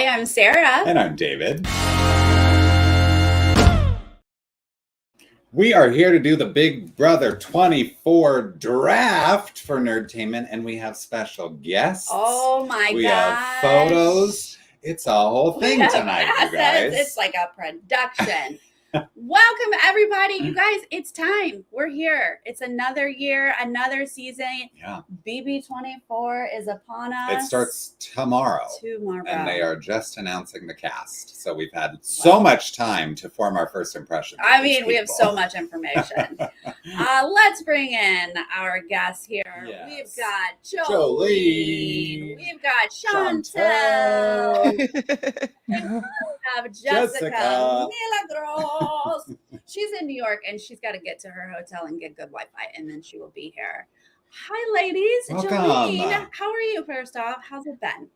Hi, I'm Sarah. And I'm David. We are here to do the Big Brother 24 draft for Nerdtainment, and we have special guests. Oh my gosh. We have photos. It's a whole thing tonight, you guys. It's like a production. Welcome, everybody. You guys, it's time. We're here. It's another year, another season. Yeah. BB24 is upon us. It starts tomorrow. And they are just announcing the cast. So we've had so much time to form our first impressions. I mean, we have so much information. Let's bring in our guests here. Yes. We've got Joleen. We've got Chantele. We have Jessica Milagros. She's in New York and she's got to get to her hotel and get good Wi-Fi, and then she will be here. Hi, ladies. Welcome. Joleen, how are you? First off, how's it been?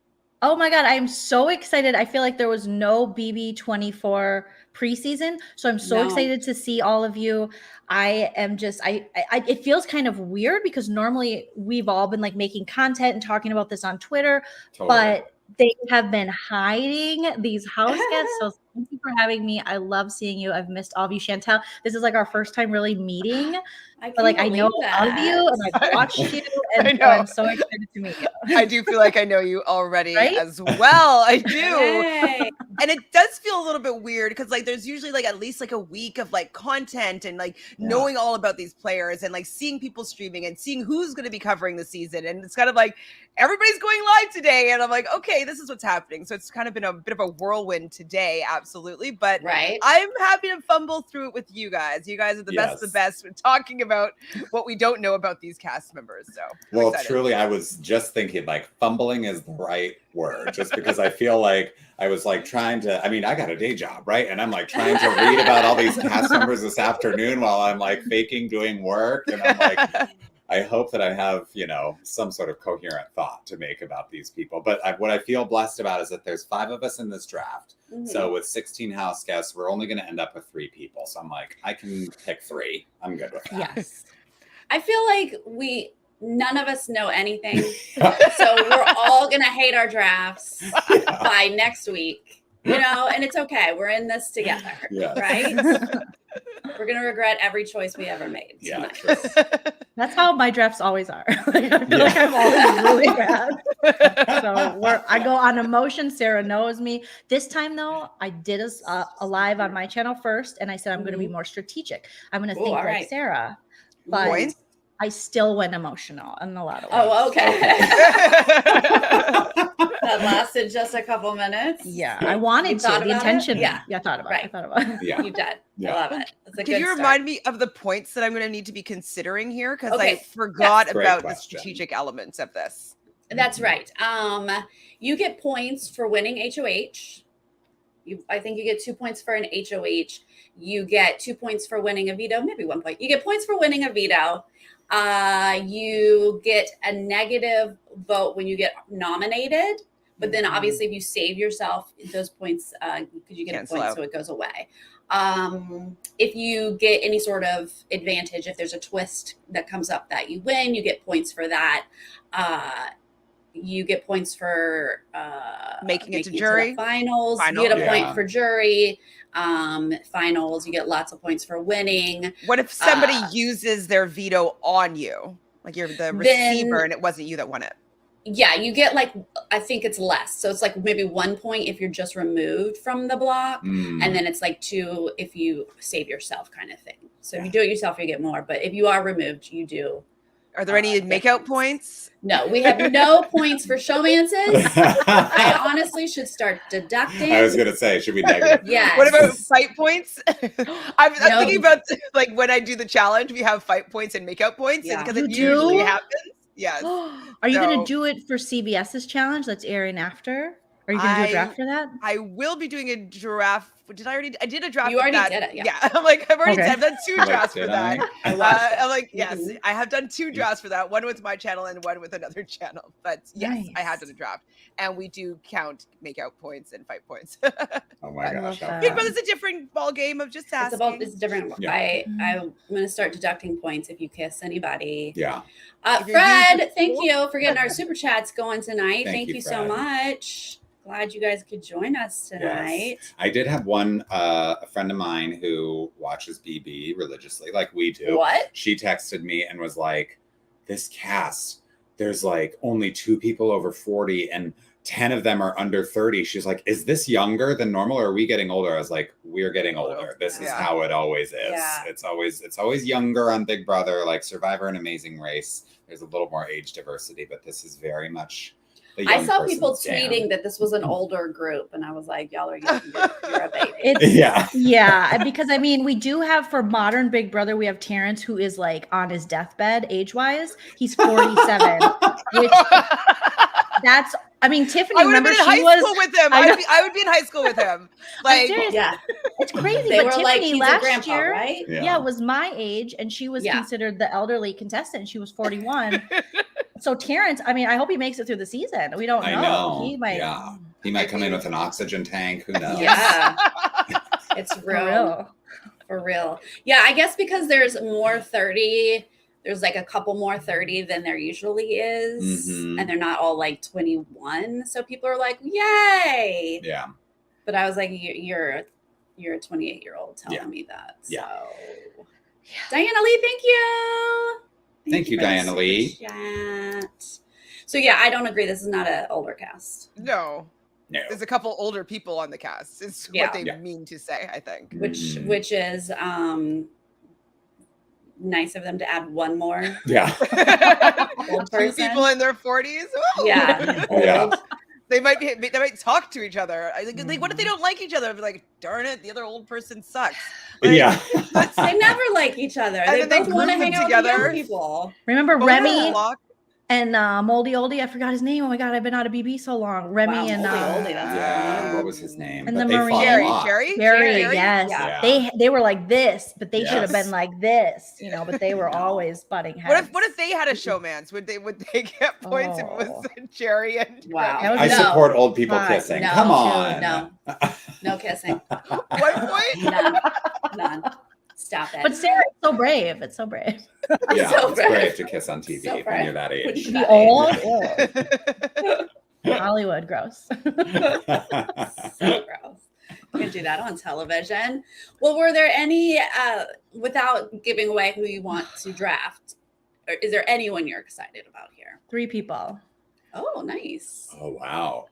Oh my God, I'm so excited. I feel like there was no BB24 preseason. So I'm so excited to see all of you. I am just, it feels kind of weird because normally we've all been like making content and talking about this on Twitter, but they have been hiding these house guests. So thank you for having me. I love seeing you. I've missed all of you. Chantele, this is like our first time really meeting. But like I know all of you and I've watched you, and so I'm so excited to meet you. I do feel like I know you already as well. I do. Hey. And it does feel a little bit weird because like there's usually like at least like a week of like content and like knowing all about these players and like seeing people streaming and seeing who's going to be covering the season. And it's kind of like everybody's going live today. And I'm like, okay, this is what's happening. So it's kind of been a bit of a whirlwind today. Absolutely. But I'm happy to fumble through it with you guys. You guys are the best of the best with talking about what we don't know about these cast members. So well, truly, I was just thinking like fumbling is the right word, just because I feel like I was like trying to, I mean, I got a day job, right? And I'm like trying to read about all these cast members this afternoon while I'm like faking doing work. And I'm like, I hope that I have, you know, some sort of coherent thought to make about these people. But what I feel blessed about is that there's 5 of us in this draft. So with 16 house guests, we're only going to end up with 3 people. So I'm like, I can pick 3. I'm good with that. Yes. I feel like none of us know anything. So we're all going to hate our drafts by next week, you know, and it's okay. We're in this together, right? We're going to regret every choice we ever made. Yeah, that's how my drafts always are. Like, I feel like I'm always really bad. So I go on emotion. Sarah knows me. This time, though, I did a live on my channel first, and I said I'm going to be more strategic. I'm going to think like Sarah, but I still went emotional in a lot of ways. Oh, okay. That lasted just a couple minutes. Yeah, I wanted to. The intention. Yeah, I thought about it. Yeah, you did. I love it. Can you remind me of the points that I'm going to need to be considering here? Because I forgot about the strategic elements of this. That's right. You get points for winning HOH. I think you get 2 points for an HOH. You get 2 points for winning a veto, maybe 1 point. You get points for winning a veto. You get a negative vote when you get nominated. But then obviously if you save yourself, those points, because you get a point, so it goes away. If you get any sort of advantage, if there's a twist that comes up that you win, you get points for that. You get points for making it to jury. Finals. You get a point for jury. Finals. You get lots of points for winning. What if somebody uses their veto on you? Like you're the receiver and it wasn't you that won it. Yeah, you get like, I think it's less. So it's like maybe 1 point if you're just removed from the block. And then it's like 2 if you save yourself kind of thing. So if you do it yourself, you get more. But if you are removed, you do. Are there any makeout points? No, we have no points for showmances. I honestly should start deducting. I was going to say, should we negative? Yeah. What about fight points? I'm thinking about like when I do the challenge, we have fight points and makeout points. Yeah. Because it usually happens. Yes. Are you going to do it for CBS's challenge that's airing after? Are you going to do a draft for that? I will be doing a draft. Did I already? I did a draft. You already did it. Yeah. I'm like, I've done 2 drafts for that. I love it. I'm like, yes, I have done 2 drafts for that. One with my channel and one with another channel. But yes, I have done a draft, and we do count makeout points and fight points. Oh my gosh! Big Brother's a different ball game of just asking. It's different. Yeah. I'm going to start deducting points if you kiss anybody. Yeah. Fred, thank you for getting our super chats going tonight. Thank you so much. glad you guys could join us tonight. Yes. I did have one, a friend of mine who watches BB religiously, like we do. What? She texted me and was like, this cast, there's like only 2 people over 40 and 10 of them are under 30. She's like, is this younger than normal or are we getting older? I was like, we're getting older. This is how it always is. Yeah. It's always younger on Big Brother, like Survivor and Amazing Race. There's a little more age diversity, but this is very much the young I saw people person's jam. tweeting that this was an older group, and I was like, y'all are young. You're a baby. Yeah, because I mean, we do have for modern Big Brother, we have Terrence who is like on his deathbed age-wise. He's 47, which that's. I mean, Tiffany. I would have remember been in she high was. school with him. I would be in high school with him. Like, Yeah, it's crazy. they But were Tiffany like, he's a last grandpa, year, right? yeah, was my age, and she was considered the elderly contestant. She was 41. So Terrence, I mean, I hope he makes it through the season. We don't know. I know. He might. Yeah. He might come in with an oxygen tank. Who knows? Yeah, it's For real. For real. Yeah, I guess because there's more 30. There's like a couple more 30 than there usually is. And they're not all like 21. So people are like, yay. Yeah. But I was like, you're a 28-year-old telling me that. So Diana Lee, thank you. Thank you, for the Diana Lee. super chat. So yeah, I don't agree. This is not an older cast. no. No. There's a couple older people on the cast. Is what they mean to say, I think. Which is nice of them to add one more Yeah. old 2 person. people in their 40s. Ooh. Yeah. Yeah. They might talk to each other. Like, what if they don't like each other? I'd be like, darn it, the other old person sucks. Like, Yeah. They never like each other. And They then they both want to group hang them out with the together. young people. Remember but Remy Lock- and Moldy Oldie? I forgot his name. Oh my god, I've been out of BB so long. Remy Wow, and Moldy Oldie, that's Yeah. What was his name? And But the they Marine. fought a Jerry, lot. Jerry, Jerry? yes. Yeah. They were like this, but they should have Yes. been like this, you know, but they were always butting heads. What if they had a showmance? Would they get points if it was Jerry and Wow. Remy? That would I be- support old people Fine. kissing. No, Come on. No kissing. 1 point? None. Stop it. But Sarah, it's so brave. It's so brave. Yeah, So it's brave. brave to kiss on TV So when brave. you're that age. To be old, Hollywood, gross. So gross. Can't do that on television. Well, were there any, without giving away who you want to draft, or is there anyone you're excited about here? 3 people. Oh, nice. Oh, wow.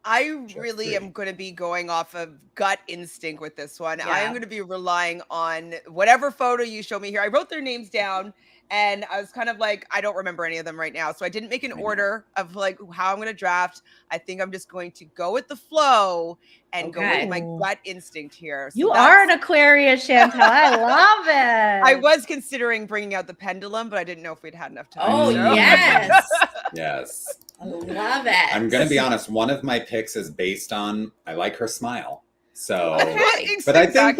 I Just really 3. am going to be going off of gut instinct with this one. Yeah. I am going to be relying on whatever photo you show me here. I wrote their names down and I was kind of like, I don't remember any of them right now. So I didn't make an order of like how I'm going to draft. I think I'm just going to go with the flow and go with my gut instinct here. So You are an Aquarius, Chantele. I love it. I was considering bringing out the pendulum, but I didn't know if we'd had enough time. Oh, so. yes. Yes. I love it. I'm going to be honest. One of my picks is based on, I like her smile. So, Okay. but I think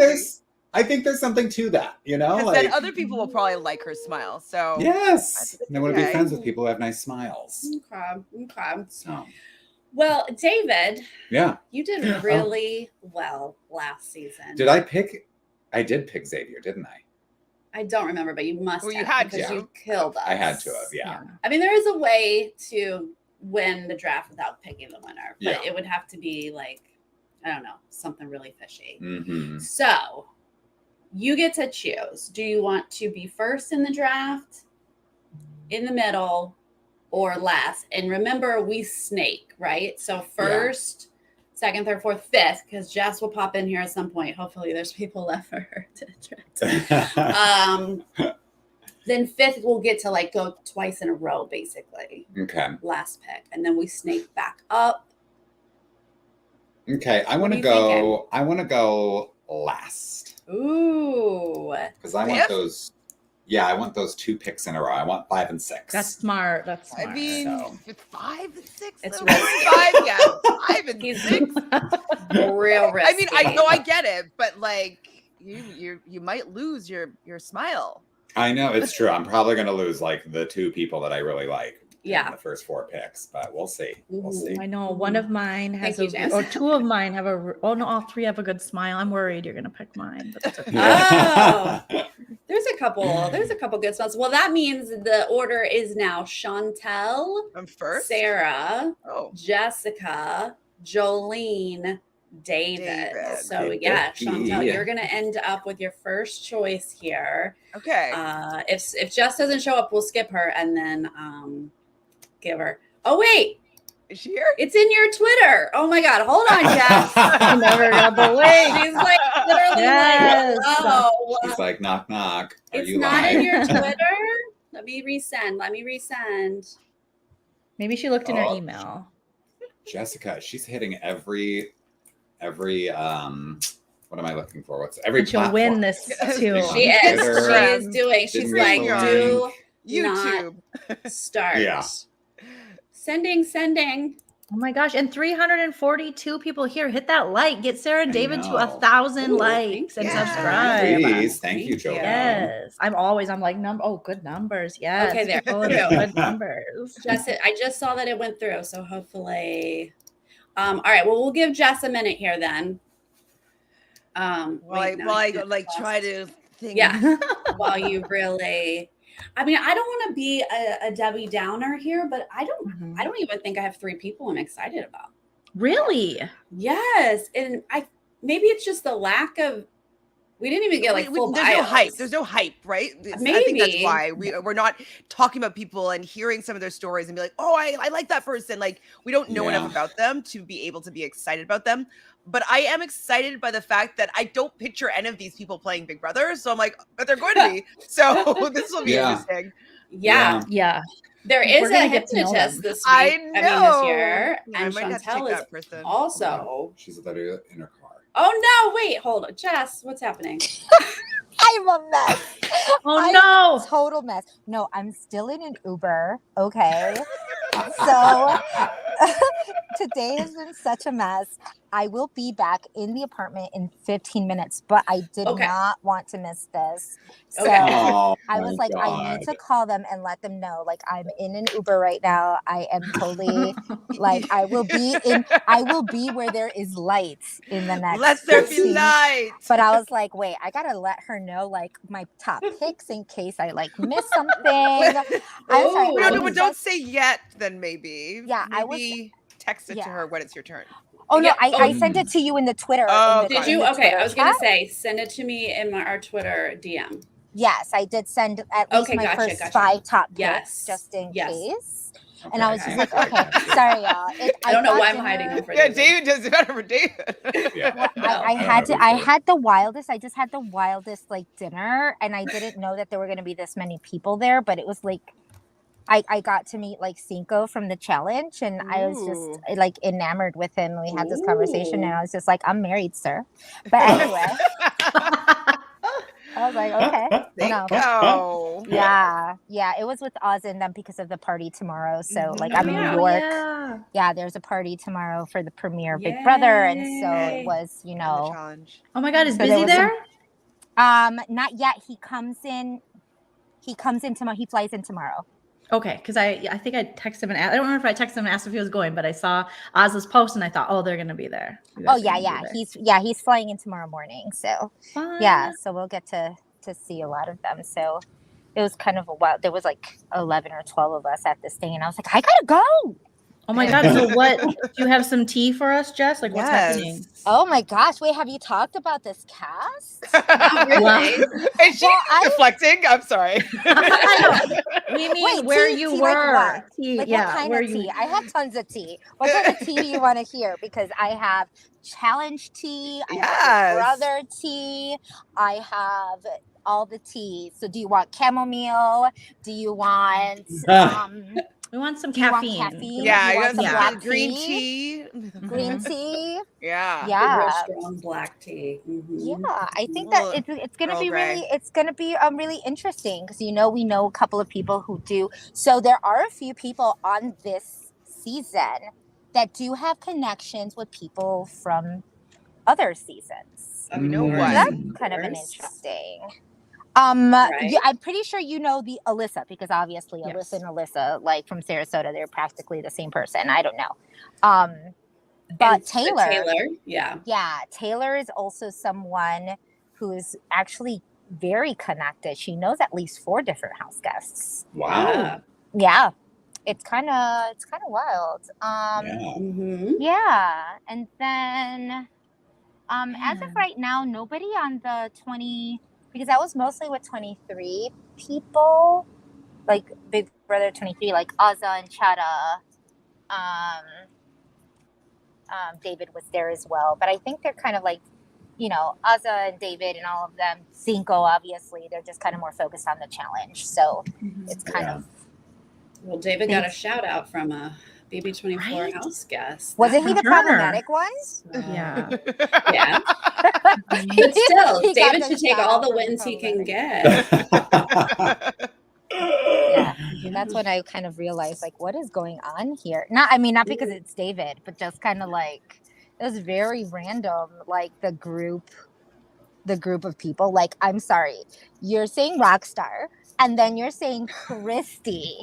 there's something to that, you know? Because Like, then other people will probably like her smile. So yes. And I want to be okay. friends with people who have nice smiles. Okay. So, Well, David, yeah. you did really well last season. Did I pick? I did pick Xavier, didn't I? I don't remember, but you must Well, you have had because to. you killed us. I had to have, yeah. I mean, there is a way to win the draft without picking the winner, but Yeah. it would have to be like, I don't know, something really fishy. Mm-hmm. So you get to choose. Do you want to be first in the draft, in the middle, or last? And remember, we snake, right? So first, second, third, fourth, fifth, because Jess will pop in here at some point. Hopefully there's people left for her to draft. Then fifth, we'll get to like go twice in a row, basically. Okay. Last pick. And then we snake back up. Okay. I want What to are you thinking? go. I want to go last Ooh. because I want Fifth? those. Yeah, I want those 2 picks in a row. I want 5 and 6. That's smart. That's smart. I mean, So. 5 and 6. It's though. risky. 5, yeah, 5 and He's 6. real risky. I mean, I know I get it, but like you might lose your smile. I know it's true. I'm probably going to lose like the 2 people that I really like. Yeah. In the first 4 picks, but we'll see. We'll Mhm. see. I know one of mine has Thank you, Jess. or 2 of mine have oh no, all 3 have a good smile. I'm worried you're gonna pick mine, but that's okay. Oh. There's a couple good spots. Well, that means the order is now Chantele, I'm first. Sarah, Oh, Jessica, Joleen, David. So yeah, Chantele, you're gonna end up with your first choice here. Okay. If Jess doesn't show up, we'll skip her and then give her. Oh wait, Is she here? it's in your Twitter. Oh my God, hold on, Jess. I never got the link. She's like literally Yes. like, oh, She's like, knock, knock. Are it's you not live? in your Twitter. Let me resend. Maybe she looked in her Oh. email. Jessica, she's hitting every what am I looking for? What's every And she'll platform. win this too. She is. Twitter. She is doing. She's Didn't like, miss the do link. YouTube. not start. Yeah. Sending. Oh my gosh. And 342 people here. Hit that like. Get Sarah and I David to know. 1,000 Ooh, likes and thank you. subscribe. Please, thank you, Thank you. Joleen. Yes. I'm like, good numbers. Yes. Okay, there. Pulling in good numbers. Jess, I just saw that it went through, so hopefully. All right. Well, we'll give Jess a minute here then. While I like try to think. Yeah. While you really, I mean, I don't want to be a Debbie Downer here, but I don't even think I have 3 people I'm excited about. Really? Yes, and maybe it's just the lack of. We didn't even get like full there's bios. no hype. There's no hype, right? I think Maybe. that's why we're not talking about people and hearing some of their stories and be like, oh, I like that person. Like we don't know enough about them to be able to be excited about them. But I am excited by the fact that I don't picture any of these people playing Big Brother. So I'm like, but they're going to be. So this will be interesting. Yeah. There is a hypnotist this week. I know. This year. I And might have to take Chantele is that person. also. She's literally in her car. Oh no, wait, hold on. Jess, what's happening? I'm a mess. Oh no. Total mess. No, I'm still in an Uber. Okay. So today has been such a mess. I will be back in the apartment in 15 minutes, but I did not want to miss this. So Oh, I was like, I need to call them and let them know, like, I'm in an Uber right now. I am totally like, I will be where there is light in the next. Let there be light. But I was like, wait, I gotta let her know like my top picks in case I like miss something. I'm sorry. No, but don't say yet. Then maybe. Yeah, maybe text it to her when it's your turn. Oh no, I sent it to you in the Twitter. Oh, did you? Okay, I was gonna say send it to me in our Twitter DM. Yes, I did send at least my first 5 top picks just in case. And I was just like, okay, sorry, y'all. I don't know why I'm hiding them for David does it better for David. I had the wildest. I just had the wildest like dinner, and I didn't know that there were going to be this many people there. But it was like, I got to meet like Cinco from the challenge, and I was just like enamored with him. We had this conversation, and I was just like, I'm married, sir. But anyway. I was like, okay. No. Yeah. It was with Oz and them because of the party tomorrow. So like I'm in New York. Yeah, there's a party tomorrow for the premiere of Big Brother. And so it was, you know. Challenge. Oh my God, is Busy there? Not yet. He comes in tomorrow. He flies in tomorrow. Okay, because I think I texted him and I don't remember if I texted him and asked if he was going, but I saw Oz's post and I thought, oh, they're gonna be there. Oh yeah. He's flying in tomorrow morning. So so we'll get to see a lot of them. So it was kind of a wild. There was like 11 or 12 of us at this thing, and I was like, I gotta go. Oh my God. So what, do you have some tea for us, Jess? Like what's happening? Oh my gosh. Wait, have you talked about this cast? Not really. Is she deflecting? I'm sorry. We mean where you were. Like what kind of tea? I have tons of tea. What kind of tea do you want to hear? Because I have challenge tea. I have brother tea. I have all the tea. So do you want chamomile? Do you want we want some caffeine. Yeah, I got some black green tea. Green tea. Yeah. Real strong black tea. Mm-hmm. Yeah, I think that it's gonna be really interesting because we know a couple of people who do. So there are a few people on this season that do have connections with people from other seasons. We know So what. that's kind of an interesting. Yeah, I'm pretty sure you know the Alyssa because obviously Alyssa and Alyssa, like from Sarasota, they're practically the same person. I don't know. But Taylor, Taylor is also someone who is actually very connected. She knows at least 4 different house guests. Wow. Yeah. it's kind of wild. Yeah, and then as of right now, nobody on the 20, because I was mostly with 23 people, like Big Brother 23, like Azza and Chada. David was there as well, but I think they're kind of like, you know, Azza and David and all of them. Cinco, obviously, they're just kind of more focused on the challenge. So it's kind of. Well, David got a shout out from a BB24 house guest. Wasn't he the problematic one? Yeah. Yeah. But still, David should take all the wins he can get. Yeah, that's when I kind of realized, like, what is going on here? Not because it's David, but just kind of like it was very random. Like the group of people. Like, I'm sorry, you're saying Rockstar, and then you're saying Christy.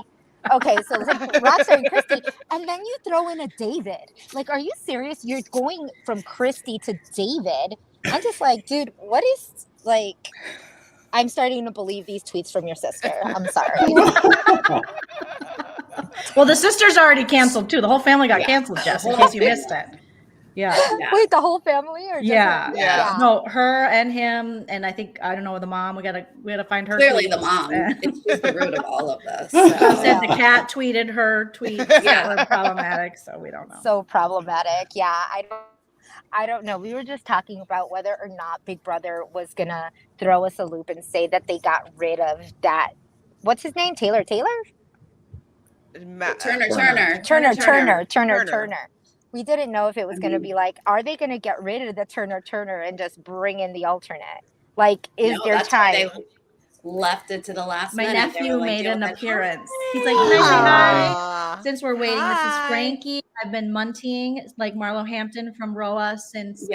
Okay, so like Rockstar and Christy, and then you throw in a David. Like, are you serious? You're going from Christy to David. I'm just like, dude, what is like? I'm starting to believe these tweets from your sister. I'm sorry. Well, the sister's already canceled too. The whole family got canceled, Jess, in case you missed it. Yeah. Wait, the whole family, or just Yeah. No, her and him, and I think I don't know the mom. We gotta find her. Clearly, tweets. the mom. She's the root of all of this. So. So. Said the cat tweeted her tweets that were problematic, so we don't know. So problematic. Yeah, I don't know. We were just talking about whether or not Big Brother was gonna throw us a loop and say that they got rid of that. What's his name? Taylor. Turner. We didn't know if it was gonna be like, are they gonna get rid of the Turner and just bring in the alternate? Like, is there time? They left it to the last My minute. nephew made an appearance. He's like, can I say hi? Since we're waiting, this is Frankie. I've been munting like Marlo Hampton from Roa since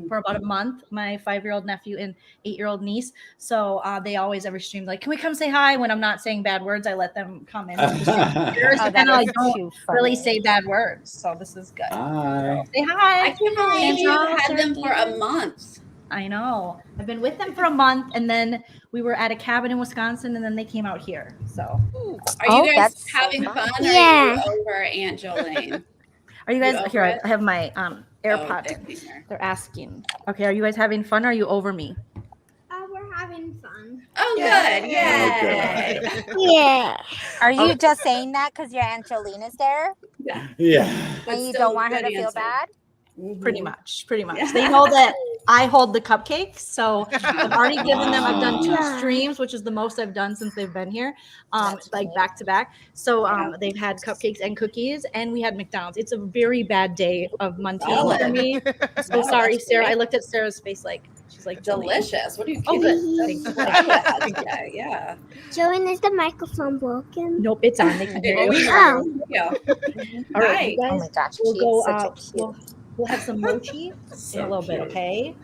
for about a month. My 5-year-old nephew and 8-year-old niece. So they always every stream like, can we come say hi? When I'm not saying bad words, I let them come in. And I don't really say bad words. So this is good. Hi. So, say hi. I can't believe you had them for a month. I know. I've been with them for a month, and then we were at a cabin in Wisconsin, and then they came out here. So, are you guys having fun? Or are you over Aunt Jolene? Are you guys here? I have my AirPods. They're asking. Okay, are you guys having fun? Or are you over me? We're having fun. Oh, good. Yay. Yeah. Are you just saying that because your Aunt Jolene is there? Yeah. And you don't want her to feel bad? Pretty much. They know that I hold the cupcakes, so I've already given them. I've done 2 streams, which is the most I've done since they've been here, like back to back. So they've had cupcakes and cookies, and we had McDonald's. It's a very bad day of munting for me. So sorry, Sarah. I looked at Sarah's face like she's like delicious. What are you kidding? Oh, good. Yeah. Joleen, is the microphone broken? Nope, it's on. They can hear you. All right, Oh my gosh, we'll go. such a cute. We'll have some mochi in a little bit, okay?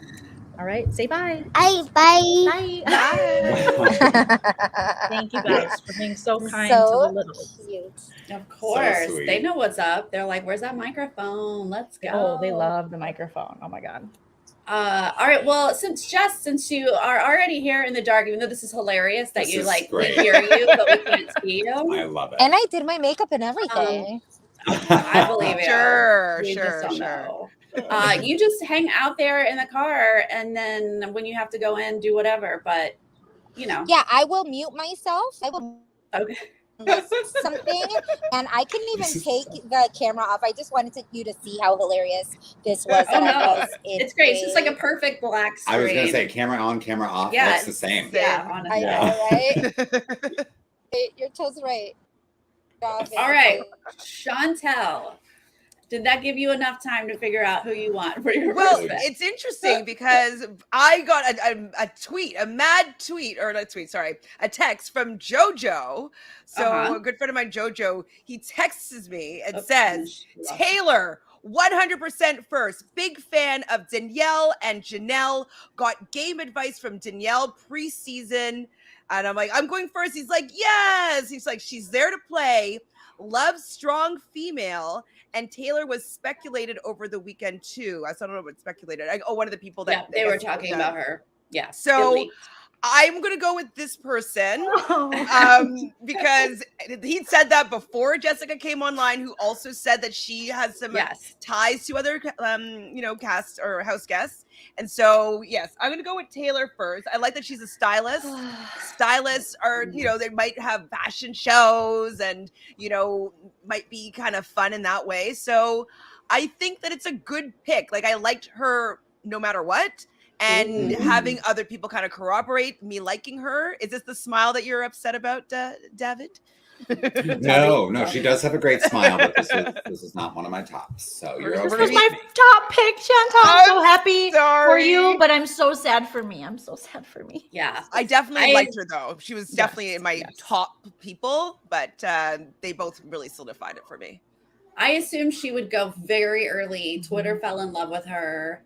All right, say bye. Bye. Thank you guys for being so kind So to the little. Cute. Of course. sweet. They know what's up. They're like, where's that microphone? Let's go. Oh, they love the microphone. Oh my God. All right. Well, since you are already here in the dark, even though this is hilarious that This you is like we great. hear you, but we can't see you. I love it. And I did my makeup and everything. I believe it. Sure. You just hang out there in the car, and then when you have to go in, do whatever. But Yeah, I will mute myself. I will Okay. something, and I couldn't even take the camera off. I just wanted you to see how hilarious this was. Oh no, it's great. It's just like a perfect black screen. I was gonna say camera on, camera off. Yeah, That's the same. Yeah, honestly. I know, right? You're totally right. All right, Chantele. Did that give you enough time to figure out who you want for your Well, first pick? it's interesting because I got a tweet, a text from JoJo. So a good friend of mine, JoJo, he texts me and says, Taylor, 100% first. Big fan of Danielle and Janelle. Got game advice from Danielle preseason. And I'm like, I'm going first. He's like, yes. He's like, she's there to play. Loves strong female. And Taylor was speculated over the weekend too. I don't know what speculated. One of the people that they were talking about her. Yeah. So I'm gonna go with this person Oh. because he said that before Jessica came online, who also said that she has some Yes. ties to other cast or house guests. And so yes, I'm gonna go with Taylor first. I like that she's a stylist. Stylists are, they might have fashion shows and might be kind of fun in that way. So I think that it's a good pick. Like, I liked her no matter what. And having other people kind of corroborate me liking her. Is this the smile that you're upset about, David? No, she does have a great smile, but this is not one of my tops. So you're okay. This was with my me. top pick, Chantal. I'm so happy for sorry. you, but I'm so sad for me. Yeah. I definitely liked her, though. She was definitely in my top people, but they both really solidified it for me. I assumed she would go very early. Twitter fell in love with her.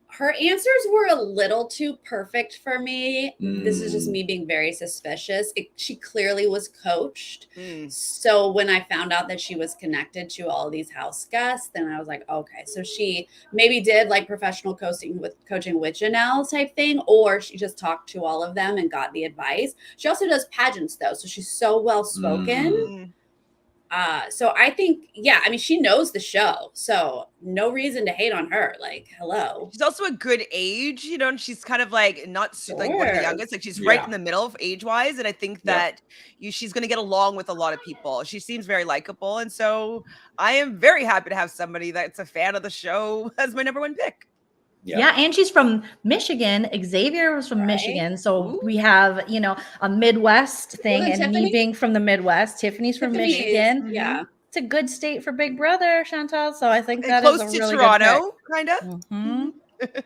Her answers were a little too perfect for me. This is just me being very suspicious. She clearly was coached. So when I found out that she was connected to all these house guests, then I was like, okay, so she maybe did like professional coaching with Janelle type thing, or she just talked to all of them and got the advice. She also does pageants though, so she's so well spoken. So I think, she knows the show, so no reason to hate on her. Like, hello. She's also a good age, and she's kind of like not like one of the youngest. Like, she's right in the middle of age wise, and I think that she's going to get along with a lot of people. She seems very likable, and so I am very happy to have somebody that's a fan of the show as my number one pick. Yeah, and she's from Michigan. Xavier was from Michigan. So we have, a Midwest thing, and Tiffany? me being from the Midwest. Tiffany's from Michigan. Yeah. It's a good state for Big Brother, Chantal. So I think And that close is a to really Toronto, good pick.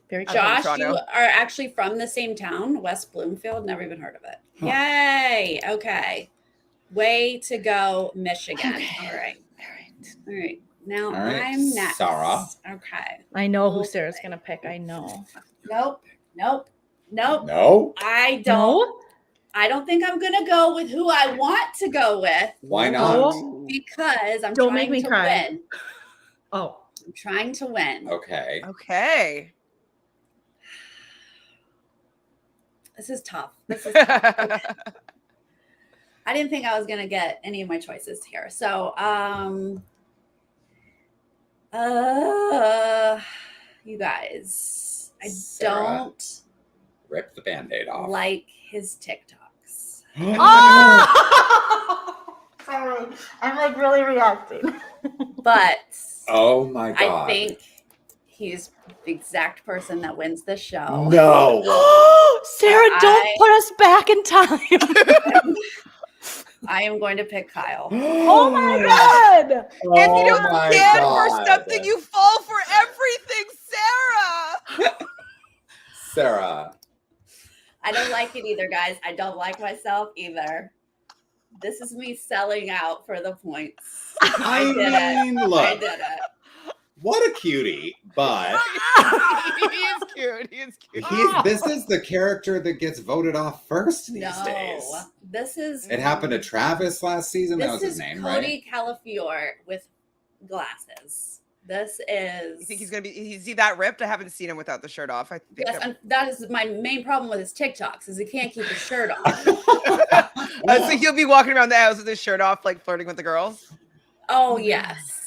Very cool. Josh, you are actually from the same town, West Bloomfield. Never even heard of it. Yay. Okay. Way to go, Michigan. Okay. All right. Now I'm next. Sarah. Okay. I know who Sarah's going to pick. I know. Nope. No. I don't think I'm going to go with who I want to go with. Why not? Because I'm Don't trying make me to cry. win. Oh. I'm trying to win. Okay. This is tough. Okay. I didn't think I was going to get any of my choices here. So, you guys, I don't rip the Band-Aid off. like his TikToks. Sorry. I'm like really reacting. But oh my God. I think he's the exact person that wins the show. No. Sarah, don't put us back in time. I am going to pick Kyle. Oh my God. If you don't stand for something, you fall for everything, Sarah. Sarah. I don't like it either, guys. I don't like myself either. This is me selling out for the points. I did it. What a cutie, but he is cute. This is the character that gets voted off first these days. This is it happened to Travis last season. That was his name, right? Cody Calafiore with glasses. This is. You think he's gonna be? Is he that ripped? I haven't seen him without the shirt off. I think that is my main problem with his TikToks. Is he can't keep his shirt off. So he'll be walking around the house with his shirt off, like flirting with the girls. Oh yes.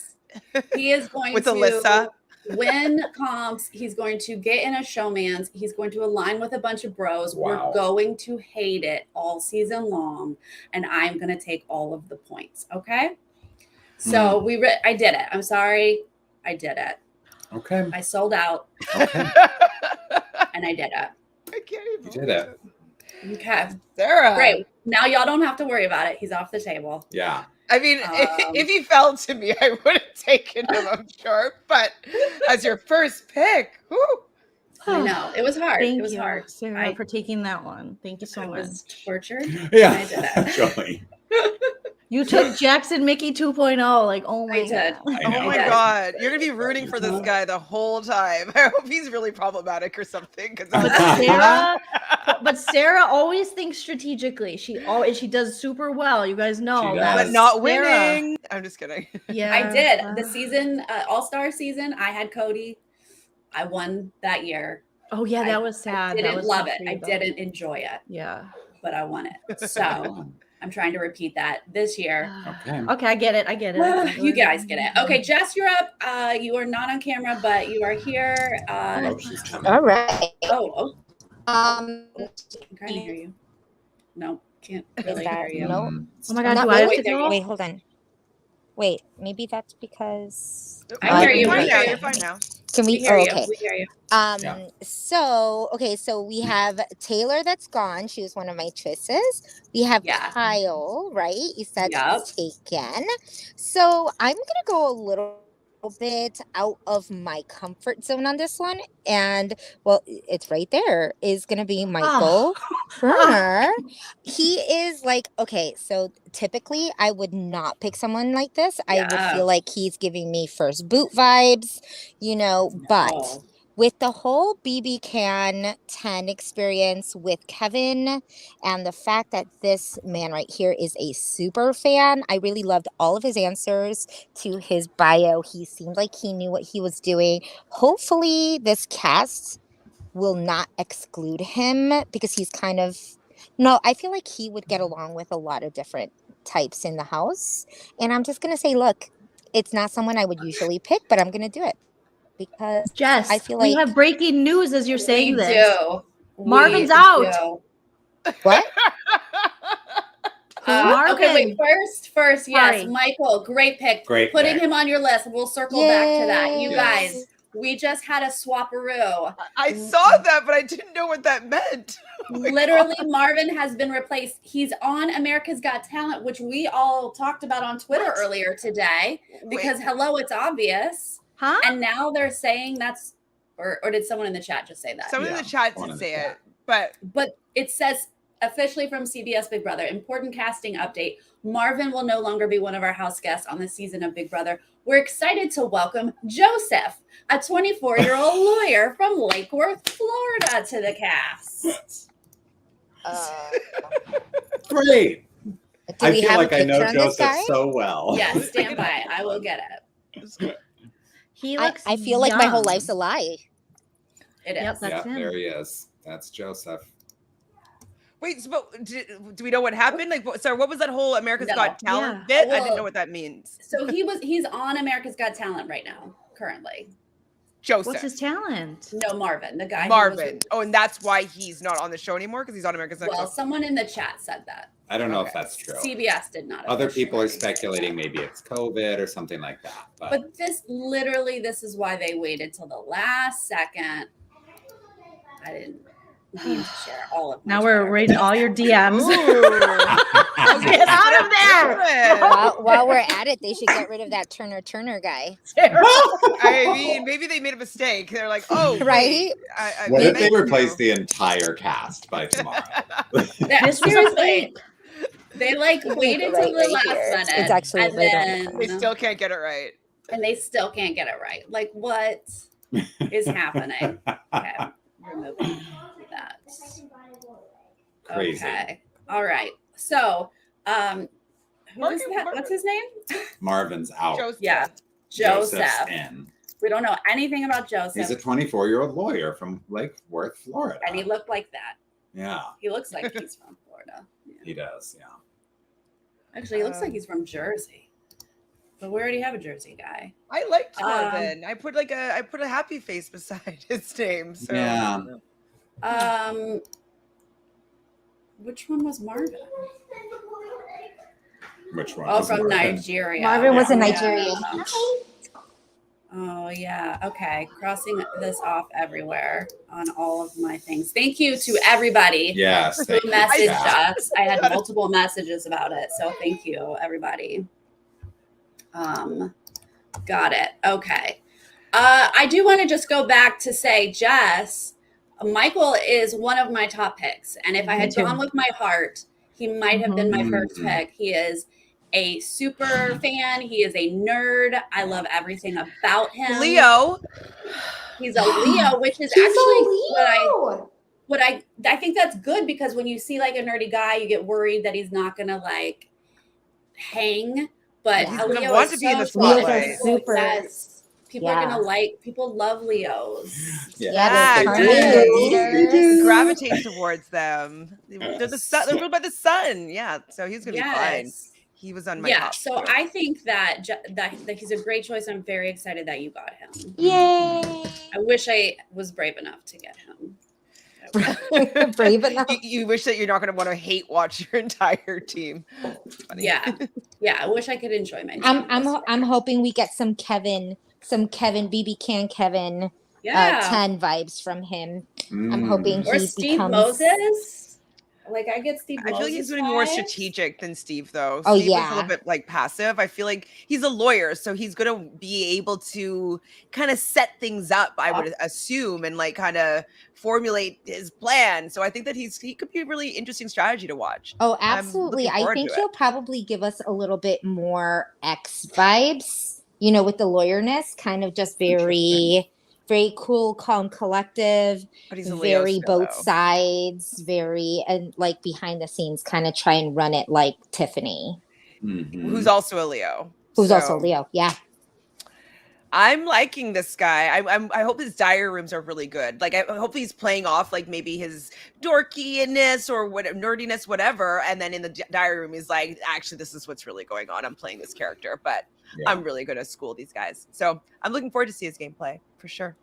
He is going with to Alyssa. win comps. He's going to get in a showman's. He's going to align with a bunch of bros. Wow. We're going to hate it all season long, and I'm going to take all of the points. Okay. So I did it. I'm sorry. I did it. Okay. I sold out. Okay. And I did it. I can't even. You did it. Okay. Sarah. Great. Now y'all don't have to worry about it. He's off the table. Yeah. I mean, if he fell to me, I would have taken him, I'm sure. But as your first pick, whew. I know. It was hard. Thank it was you, hard. Sarah, for taking that one. Thank you so I much. was tortured. Yeah. I did it. Joleen. You took Jackson Mickey 2.0. Like, oh my God. Oh my God. You're going to be rooting for this guy the whole time. I hope he's really problematic or something. But Sarah always thinks strategically. She does super well. You guys know that. But not winning. I'm just kidding. Yeah. I did. The season, All-Star season, I had Cody. I won that year. Oh yeah, that was sad. I That didn't was love sad it. for you, I though. didn't enjoy it, Yeah. but I want it. So I'm trying to repeat that this year. Okay. Okay, I get it. I get it. You guys get it. Okay, Jess, you're up. You are not on camera, but you are here. Oh, she's coming. All right. Oh, Um, I'm trying to hear you. No, can't is really that hear you. no? Oh my God, Not do I have wait, to there you go? go. Wait, hold on. Wait, maybe that's because I hear you. You're fine We now. hear You're you. fine now. can We we? hear Oh, you. okay. We hear you. Yeah. So okay, so we have Taylor that's gone. She was one of my choices. We have Yeah. Kyle, right? You said Yep. taken. So I'm gonna go a little bit out of my comfort zone on this one, and well, it's right there. Is gonna be Michael Turner. He is like, okay, so typically I would not pick someone like this. I would Yeah. feel like he's giving me first boot vibes, but Oh, with the whole BB Can 10 experience with Kevin and the fact that this man right here is a super fan, I really loved all of his answers to his bio. He seemed like he knew what he was doing. Hopefully, this cast will not exclude him because he's kind of. No, I feel like he would get along with a lot of different types in the house. And I'm just going to say, look, it's not someone I would usually pick, but I'm going to do it. Because Jess, I feel we like have breaking news as you're saying we this. do. Marvin's We out. do. what? Okay, wait. Marvin. First, yes, Sorry. Michael, great pick. Great Putting pick. him on your list. We'll circle back to that. You Yay. guys, we just had a swapperoo. I saw that, but I didn't know what that meant. Oh my Literally, God. Marvin has been replaced. He's on America's Got Talent, which we all talked about on Twitter earlier today. Because hello, it's obvious. Huh? And now they're saying that's, or did someone in the chat just say that? Someone in Yeah, the chat someone did in the say chat. it, But it says officially from CBS Big Brother, important casting update. Marvin will no longer be one of our house guests on this season of Big Brother. We're excited to welcome Joseph, a 24-year-old lawyer from Lake Worth, Florida, to the cast. Great. Do I we feel have like a I know picture on this Joseph guy? so well. Yes, stand by. I will get it. He I, looks I feel like my whole young. life's a lie. It is. Yep, Yeah, that's him. there he is. That's Joseph. Wait, so, but do we know what happened? Like, sorry, what was that whole America's No. Got Talent Yeah. bit? I Well, didn't know what that means. So he's on America's Got Talent right now, currently. Joseph. What's his talent? No, Marvin, the guy. Marvin. Oh, and that's why he's not on the show anymore because he's on America's Got Well, Talent. someone in the chat said that. I don't know if Okay. that's true. CBS did not. Other people are officially. speculating maybe it's COVID or something like that. But this is why they waited till the last second. I didn't mean to share all of my Now we're Twitter. reading all your DMs. Get out of there! While we're at it, they should get rid of that Turner guy. I mean, maybe they made a mistake. They're like, oh, Right? wait, what if they meant replace to. the entire cast by tomorrow? That- This was a seriously, fake. they like waited Right, till the right last here. minute. It's actually and right then, on They still can't get it right. and they still can't get it right. Like, what is happening? Okay, removing that. Crazy. Okay. All right. So, who is that? What's his name? Marvin's out. Joseph. Yeah, Joseph's Joseph. in. We don't know anything about Joseph. He's a 24-year-old lawyer from Lake Worth, Florida. and he looked like that. Yeah, He looks like he's from Florida. Yeah. he does. Yeah. Actually, he looks like he's from Jersey. But we already have a Jersey guy. I liked Marvin. I put a happy face beside his name. So. Yeah. Which one was Marvin? Which one? Oh, was from Marvin? Nigeria. Marvin was a Yeah. Nigerian. Oh yeah. Okay. Crossing this off everywhere on all of my things. Thank you to everybody Yes. who thank you. messaged Yeah. us. I had multiple messages about it. So thank you, everybody. Got it. Okay. I do want to just go back to say, Jess, Michael is one of my top picks. And if I Me had too. gone with my heart, he might have been my first Mhm. pick. He is a super fan. He is a nerd. I love everything about him. Leo. He's a Leo, which is He's actually a what I think that's good, because when you see like a nerdy guy, you get worried that he's not gonna like hang. But Yeah. a He's gonna Leo want is to be in the so spotlight. People People are Yeah. gonna people love Leos. Yeah, they they're do. tournament They leaders. do. Gravitate towards them. They're the sun. They're Yes. ruled by the sun. Yeah, so he's gonna be fine. Yes. He was on my Yeah. top. So I think that he's a great choice. I'm very excited that you got him. Yay. I wish I was brave enough to get him. Brave enough. You wish that you're not going to want to hate watch your entire team. Funny. Yeah. I wish I could enjoy my team. I'm hoping we get some Kevin BB Can Kevin 10 vibes from him. I'm hoping or he Steve becomes Moses. Like I get Steve. I feel like he's doing more strategic than Steve, though. Oh, Steve was a yeah. little bit like passive. I feel like he's a lawyer, so he's gonna be able to kind of set things up. I would assume, and like kind of formulate his plan. So I think that he could be a really interesting strategy to watch. Oh, absolutely. I think he'll probably give us a little bit more X vibes, you know, with the lawyerness, kind of just very cool, calm, collective, but he's a very Leo still, both sides, very, and like behind the scenes, kind of try and run it like Tiffany. Who's also a Leo. Also Leo, yeah. I'm liking this guy. I hope his diary rooms are really good. Like I hope he's playing off like maybe his dorkiness or nerdiness, whatever. And then in the diary room, he's like, actually, this is what's really going on. I'm playing this character, but I'm really going to school these guys. So I'm looking forward to see his gameplay for sure.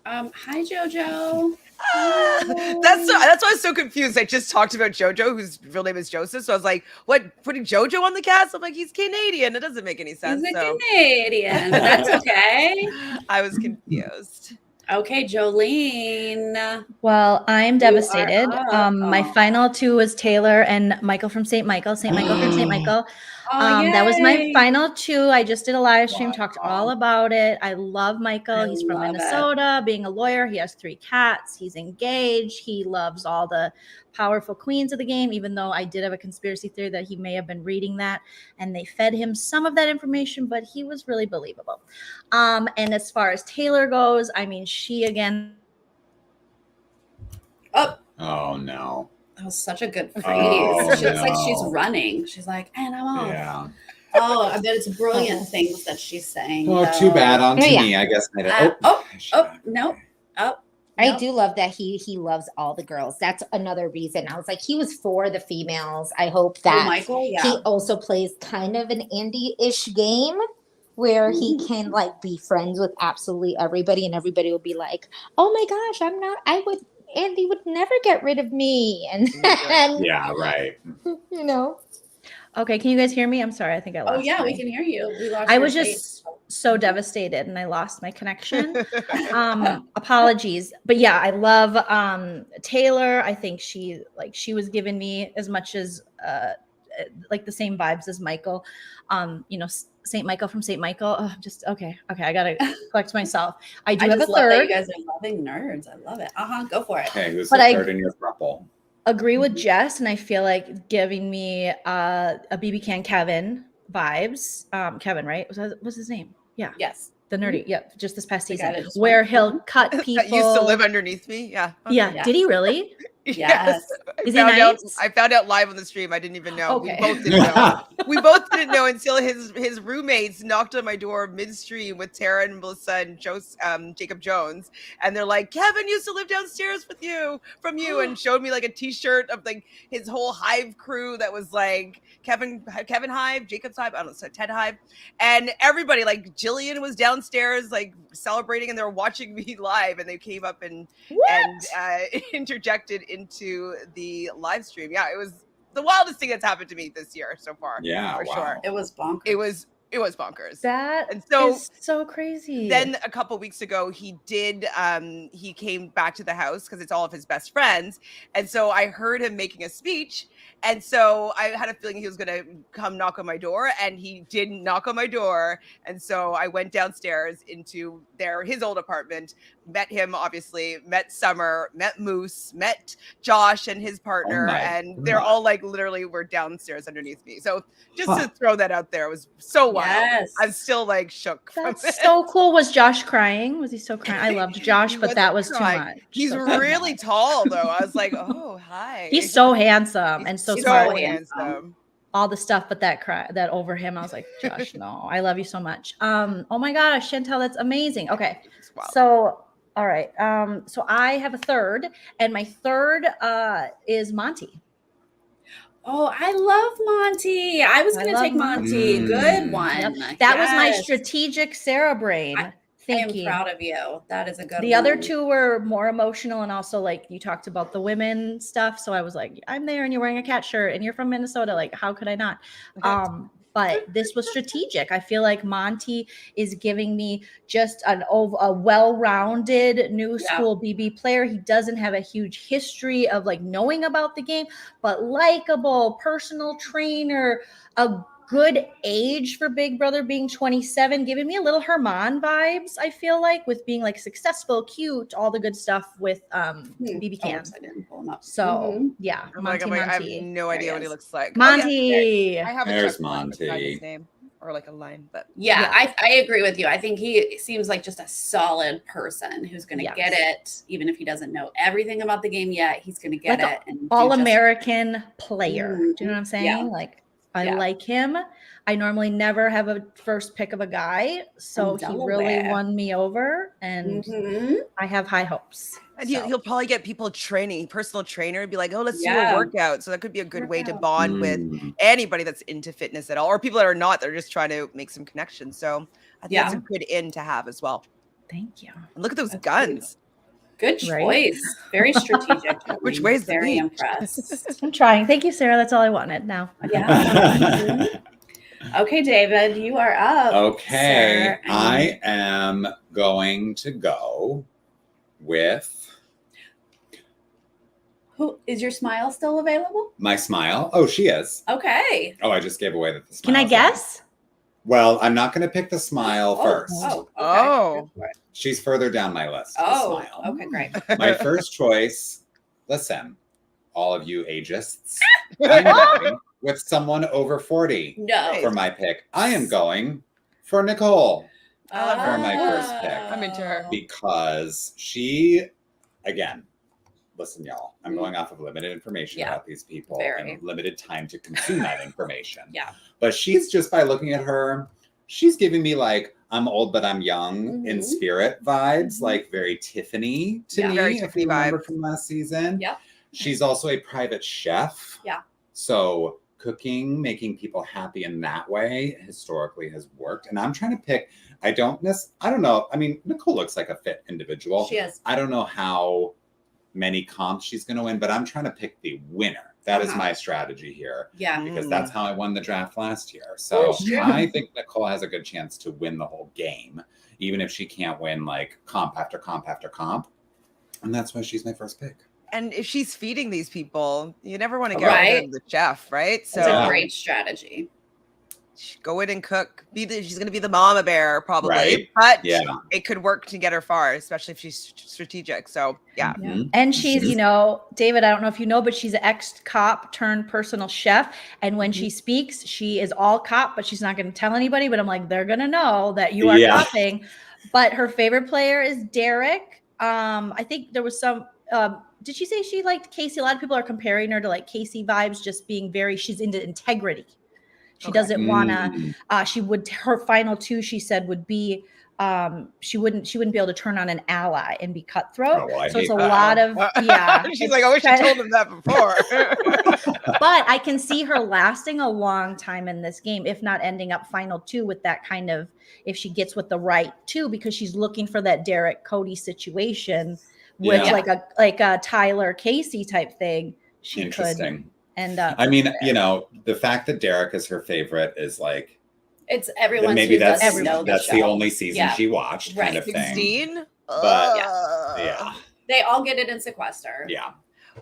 Hi, JoJo. That's why I was so confused. I just talked about JoJo, whose real name is Joseph. So I was like, what, putting JoJo on the cast? I'm like, he's Canadian. It doesn't make any sense. He's a Canadian, but that's okay. I was confused. Okay, Joleen. Well, I'm devastated. My final two was Taylor and Michael from St. Michael. St. Michael from St. Michael. That was my final two. I just did a live stream, talked all about it. I love Michael. He's from Minnesota, being a lawyer. He has 3 cats. He's engaged. He loves all the powerful queens of the game, even though I did have a conspiracy theory that he may have been reading that and they fed him some of that information, but he was really believable. And as far as Taylor goes, I mean, she again. Oh no. That was such a good phrase. Oh, She looks like she's running. She's like, and I'm off. Yeah. Oh, I bet it's brilliant things that she's saying. Well, too bad on to me. I guess. No. I do love that he loves all the girls. That's another reason. I was like, he was for the females. I hope that Michael, he also plays kind of an Andy-ish game where he can like be friends with absolutely everybody and everybody will be like, oh my gosh, Andy would never get rid of me. And yeah, right. You know. Okay, can you guys hear me? I'm sorry, I think I lost. Oh yeah, we can hear you. I was just so devastated and I lost my connection. Apologies. But yeah, I love Taylor. I think she was giving me as much as like the same vibes as Michael. You know, St. Michael from St. Michael. Oh, just okay. I gotta collect myself. I have a third. You guys are loving nerds. I love it. Go for it. Okay, who's the third in your throuple? Agree with Jess, and I feel like giving me a BB Can Kevin vibes. Kevin, right? What's his name? Yeah. Yes. The nerdy. Yep. Just this past season, where he'll cut people. That used to live underneath me. Yeah. Okay. Yeah. Did he really? Yes. Is he nice? I found out live on the stream. I didn't even know. Okay. We both didn't know. We both didn't know until his roommates knocked on my door midstream with Tara and Melissa and Jacob Jones, and they're like, "Kevin used to live downstairs from you," and showed me like a T-shirt of like his whole Hive crew that was like Kevin Hive, Jacob's Hive, I don't know, so Ted Hive, and everybody like Jillian was downstairs like celebrating, and they were watching me live, and they came up and interjected into the live stream. Yeah, it was the wildest thing that's happened to me this year so far. Yeah, for sure. It was bonkers. It was bonkers. That and so is so crazy. Then a couple weeks ago, he came back to the house because it's all of his best friends, and so I heard him making a speech. And so I had a feeling he was going to come knock on my door, and he didn't knock on my door. And so I went downstairs into his old apartment, met him, obviously, met Summer, met Moose, met Josh and his partner, and they're all like literally were downstairs underneath me. So just to throw that out there, it was so wild. Yes. I'm still like shook. That's so cool. Was Josh crying? Was he so crying? I loved Josh, but that was crying. too much. He's really tall, though. I was like, oh, hi. He's so handsome and so smart. handsome. all the stuff, but that over him, I was like, Josh, no, I love you so much. Oh my gosh, Chantele, that's amazing. Okay, so all right, so I have a third, and my third is Monty. Oh, I love Monty. I was going to take Monty. Good one. Yep. That was my strategic Sarah brain. I am proud of you. That is a good one. The other two were more emotional, and also like you talked about the women stuff. So I was like, I'm there and you're wearing a cat shirt and you're from Minnesota. Like, how could I not? But this was strategic. I feel like Monty is giving me just a well-rounded new school BB player. He doesn't have a huge history of like knowing about the game, but likable, personal trainer, a good age for Big Brother being 27, giving me a little Herman vibes, I feel like, with being like successful, cute, all the good stuff with BB Cans. I didn't pull him up. So yeah, Monty. I have no idea what he looks like. Monty. I have There's Monty. His name or like a line, but yeah. I agree with you. I think he seems like just a solid person who's going to get it, even if he doesn't know everything about the game yet. He's going to get it. And all-American player. Do you know what I'm saying? Yeah. Like, I like him. I normally never have a first pick of a guy, so he really won me over, and I have high hopes. And he'll probably get people training, personal trainer, and be like, oh, let's do a workout. So that could be a good way to bond with anybody that's into fitness at all, or people that are not, they're just trying to make some connections. So I think that's a good in to have as well. Thank you. And look at those guns. Good choice. Very strategic. Which way is very impressed. I'm trying. Thank you, Sarah. That's all I wanted now. Yeah. Okay, David, you are up. Okay. Sir. I am going to go with Who is your smile still available? my smile. Oh, she is. Okay. Oh, I just gave away that the smile. Can I guess? Well, I'm not going to pick the smile first. Okay. She's further down my list. Oh, Smile. okay, great. My first choice, listen, all of you ageists, I'm going with someone over 40 No. for my pick. I am going for Nicole I love for my first pick. I'm into her. Because she, again, listen, y'all, I'm going off of limited information about these people and limited time to consume that information. Yeah. But she's just, by looking at her, she's giving me like, I'm old, but I'm young in spirit vibes, like very Tiffany to me, very if Tiffany you remember vibe. from last season. Yeah. She's also a private chef. Yeah. So cooking, making people happy in that way historically has worked. And I'm trying to pick, I don't know. I mean, Nicole looks like a fit individual. She is. I don't know how many comps she's going to win, but I'm trying to pick the winner. That is my strategy here. Yeah. Because that's how I won the draft last year. So I think Nicole has a good chance to win the whole game, even if she can't win like comp after comp after comp. And that's why she's my first pick. And if she's feeding these people, you never want to get rid of the chef, right? So it's a great strategy. Go in and cook. She's going to be the mama bear probably, Right. but Yeah. it could work to get her far, especially if she's strategic. So yeah. And she's, David, I don't know if you know, but she's an ex-cop turned personal chef. And when she speaks, she is all cop, but she's not going to tell anybody. But I'm like, they're going to know that you are copping. But her favorite player is Derek. I think there was some, did she say she liked Casey? A lot of people are comparing her to like Casey vibes, just being she's into integrity. She doesn't want to, her final two, she said, would be, she wouldn't be able to turn on an ally and be cutthroat. Oh, well, so it's a lot of, She's like, I wish I told him that before. But I can see her lasting a long time in this game, if not ending up final two with that kind of, if she gets with the right two, because she's looking for that Derek Cody situation with like a Tyler Casey type thing. She could end up. I mean, the fact that Derek is her favorite is like, it's everyone's. Maybe that's the the only season she watched, kind of 16? thing. But they all get it in sequester. Yeah.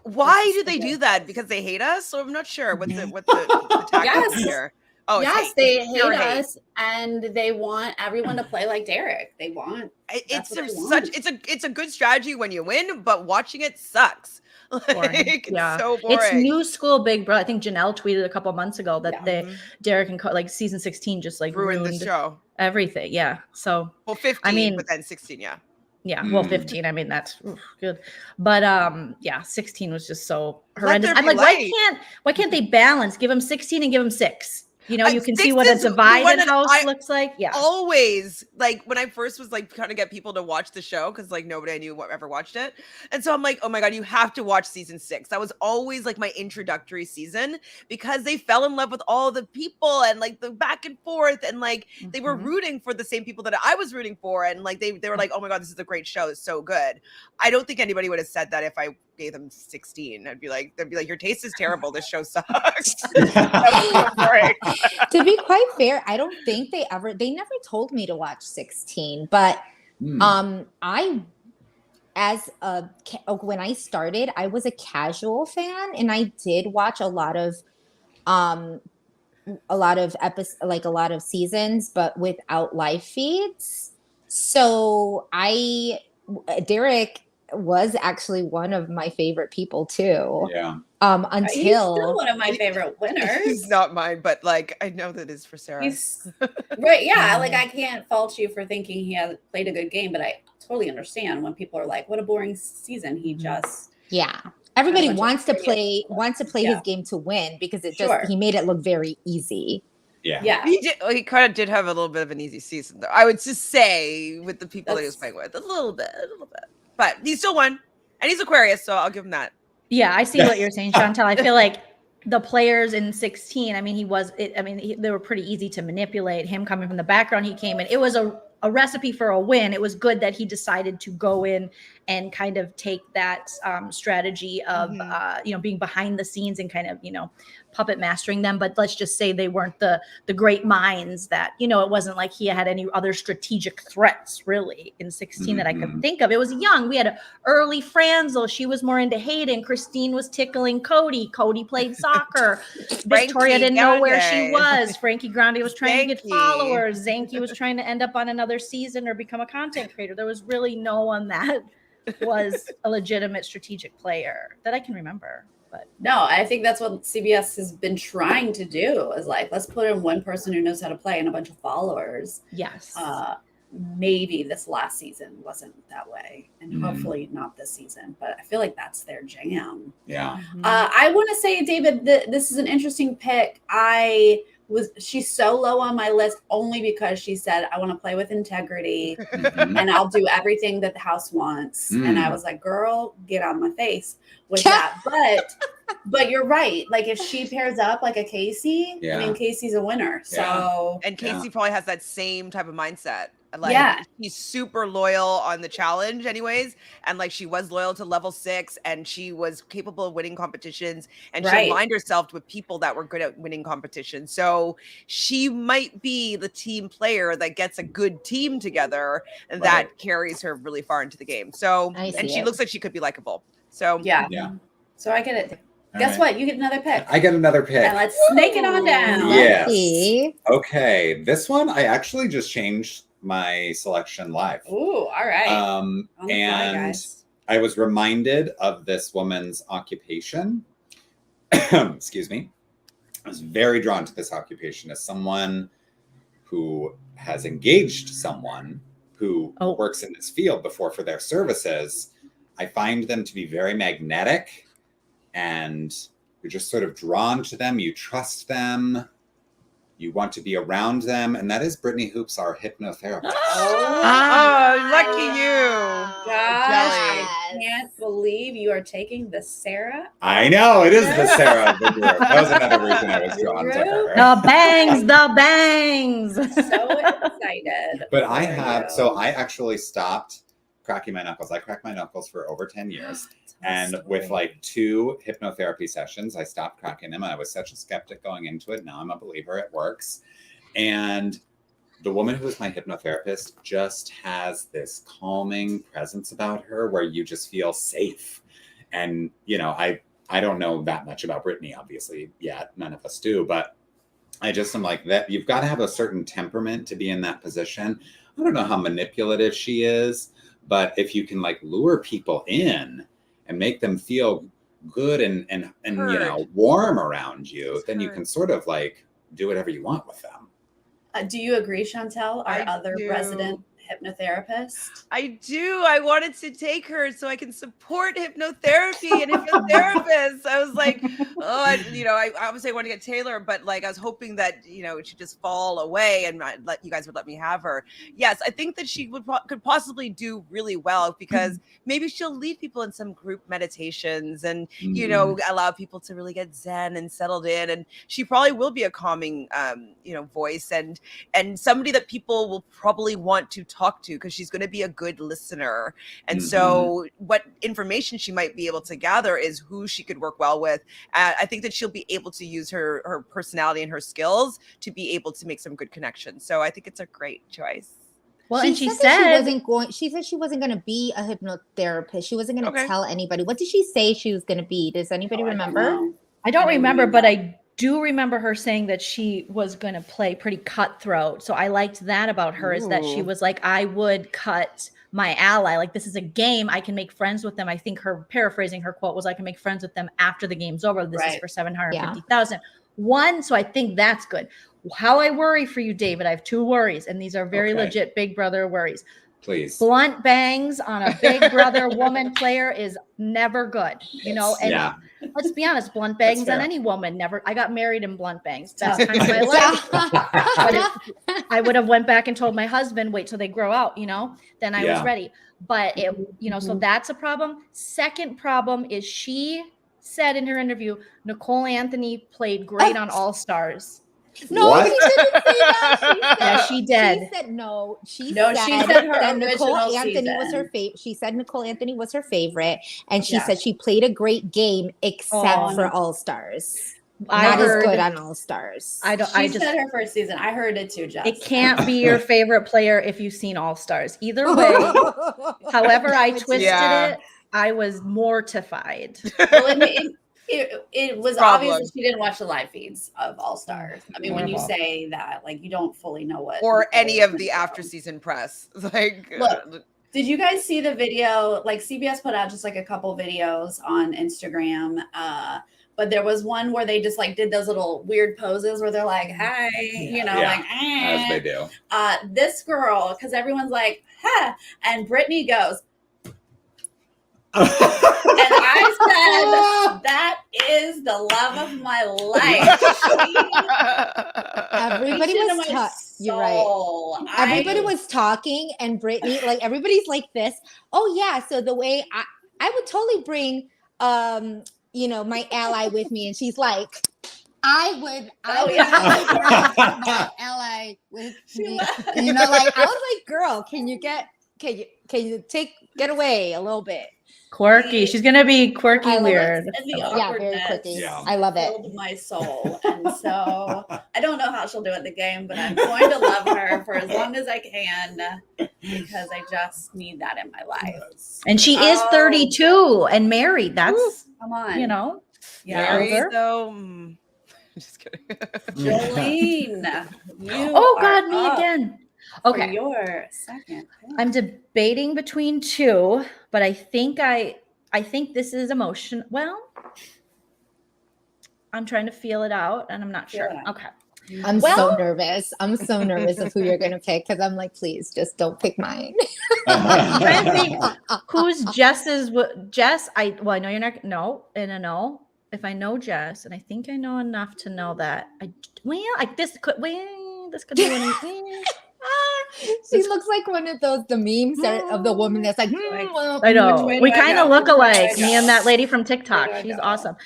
Why do they do that? Because they hate us? So I'm not sure what the tactics here. Oh yes, they hate us, and they want everyone to play like Derek. They want it's a good strategy when you win, but watching it sucks. Like, it's so boring. It's new school Big Brother. I think Janelle tweeted a couple months ago that Derek and like season 16 just like ruined the show, everything. Yeah. So 15, but then 16, Yeah, well, 15. I mean, that's good, but yeah, 16 was just so horrendous. there I'm be like, light. why can't they balance? Give them 16 and give them 6. You know, you can see 6 what a is the one divided that house I looks like. Yeah, always, like, when I first was like trying to get people to watch the show, because like nobody I knew ever watched it, and so I'm like, oh my god, you have to watch season 6. That was always like my introductory season, because they fell in love with all the people and like the back and forth, and like they were rooting for the same people that I was rooting for, and like they were like, oh my god, this is a great show, it's so good. I don't think anybody would have said that if I gave them 16. They'd be like, your taste is terrible, this show sucks. To be quite fair, I don't think they never told me to watch 16, but I, when I started, I was a casual fan, and I did watch a lot of episodes, like a lot of seasons, but without live feeds. So Derek was actually one of my favorite people too. Yeah. He's still one of my favorite winners. He's not mine, but like I know that is for Sarah. Right, yeah. Like I can't fault you for thinking he has played a good game, but I totally understand when people are like, "What a boring season." He just Everybody wants to play his game to win, because it he made it look very easy. Yeah. He kind of did have a little bit of an easy season, though. I would just say, with the people that he was playing with, a little bit. But he still won, and he's Aquarius, so I'll give him that. Yeah, I see what you're saying, Chantele. I feel like the players in 16, I mean, they were pretty easy to manipulate. Him coming from the background he came in, it was a recipe for a win. It was good that he decided to go in and kind of take that strategy of, being behind the scenes and kind of, puppet mastering them. But let's just say they weren't the great minds that, it wasn't like he had any other strategic threats really in 16 that I could think of. It was young. We had an early Franzel. She was more into Hayden. Christine was tickling Cody. Cody played soccer. Victoria didn't know where she was. Frankie Grande was trying to get followers. Zanky was trying to end up on another season or become a content creator. There was really no one that was a legitimate strategic player that I can remember. But no, I think that's what CBS has been trying to do, is like, let's put in one person who knows how to play and a bunch of followers. Yes. Maybe this last season wasn't that way, and hopefully not this season, but I feel like that's their jam. Yeah. I want to say, David, this is an interesting pick. She's so low on my list only because she said, I want to play with integrity and I'll do everything that the house wants. And I was like, girl, get on my face with that. But you're right. Like if she pairs up like a Casey, I mean, Casey's a winner. So, and Casey probably has that same type of mindset. Like she's super loyal on the challenge anyways. And like she was loyal to level 6 and she was capable of winning competitions, and she aligned herself with people that were good at winning competitions. So she might be the team player that gets a good team together and that carries her really far into the game. So, and she looks like she could be likable. So so I get it. Guess what? You get another pick. I get another pick. And let's snake it on down. Yes. Okay. This one, I actually just changed my selection live. Ooh, all right. And I was reminded of this woman's occupation. Excuse me. I was very drawn to this occupation as someone who has engaged someone who works in this field before for their services. I find them to be very magnetic, and you're just sort of drawn to them. You trust them. You want to be around them. And that is Brittany Hoops, our hypnotherapist. Oh, lucky you. Gosh, I can't believe you are taking the Sarah. I know, it is the Sarah of the group. That was another reason I was drawn to her. The bangs. So excited. But I actually stopped cracking my knuckles. I cracked my knuckles for over 10 years. And with like 2 hypnotherapy sessions, I stopped cracking them. And I was such a skeptic going into it. Now I'm a believer, it works. And the woman who is my hypnotherapist just has this calming presence about her where you just feel safe. And, I don't know that much about Brittany, obviously, yet. None of us do. But I just am like, that you've got to have a certain temperament to be in that position. I don't know how manipulative she is, but if you can like lure people in and make them feel good and warm around you, then you can sort of like do whatever you want with them. Do you agree, Chantele, our other resident hypnotherapist? I do. I wanted to take her so I can support hypnotherapy and hypnotherapists. I was like, oh, I obviously want to get Taylor, but like I was hoping that it should just fall away and you guys would let me have her. Yes, I think that she could possibly do really well because maybe she'll lead people in some group meditations and allow people to really get zen and settled in. And she probably will be a calming, voice and somebody that people will probably want to talk to because she's going to be a good listener. And so what information she might be able to gather is who she could work well with. I think that she'll be able to use her personality and her skills to be able to make some good connections. So I think it's a great choice. Well, she and she said she wasn't going to be a hypnotherapist. She wasn't going to tell anybody. What did she say she was going to be? Does anybody remember? I don't remember, but I do remember her saying that she was going to play pretty cutthroat. So I liked that about her is that she was like, I would cut my ally. Like, this is a game. I can make friends with them. I think her paraphrasing her quote was, I can make friends with them after the game's over. This is for 750,000. So I think that's good. How I worry for you, David, I have two worries, and these are very legit Big Brother worries. Please. Blunt bangs on a Big Brother woman player is never good, and let's be honest, blunt bangs on any woman never. I got married in blunt bangs. Best time of my life. But I would have went back and told my husband, wait till they grow out, then I was ready. But so that's a problem. Second problem is she said in her interview, Nicole Anthony played great on All Stars. No, she didn't say that. She did. She said no. She said her Nicole Anthony season. was her favorite. She said Nicole Anthony was her favorite, and she said she played a great game except for All Stars. Not as good on All Stars. She said her first season. I heard it too, Jess. It can't be your favorite player if you've seen All Stars. Either way, however I twisted it, I was mortified. Well, it was obvious that she didn't watch the live feeds of All Stars. I mean, when you say that, like, you don't fully know what. Or any of the after season press. Like, look, did you guys see the video? Like, CBS put out just like a couple videos on Instagram. But there was one where they just like did those little weird poses where they're like, hi, as they do. This girl, because everyone's like, huh, and Brittany goes, and I said, that is the love of my life. Everybody was talking. You're right. Everybody was talking, and Brittany, like, everybody's like this. Oh yeah. So the way I would totally bring, my ally with me, and she's like, I would bring my ally with me. Like, I was like, girl, can you get away a little bit? Quirky. She's gonna be quirky, weird. And the awkwardness, very quirky. I love it. Filled my soul, and so I don't know how she'll do at the game, but I'm going to love her for as long as I can because I just need that in my life. And she is 32 and married. That's come on, married though. Just kidding. Joleen, me again. Okay, your second. I'm debating between two, but I think this is emotion. Well, I'm trying to feel it out, and I'm not sure. Okay. I'm so nervous. I'm so nervous of who you're gonna pick because I'm like, please, just don't pick mine. I'm trying to think who's Jess's. Jess, I know you're not. No, and a no. If I know Jess, and I think I know enough to know that this could be anything. She looks like one of the memes of the woman that's like, I know. We kind of look alike. Me and that lady from TikTok. She's awesome.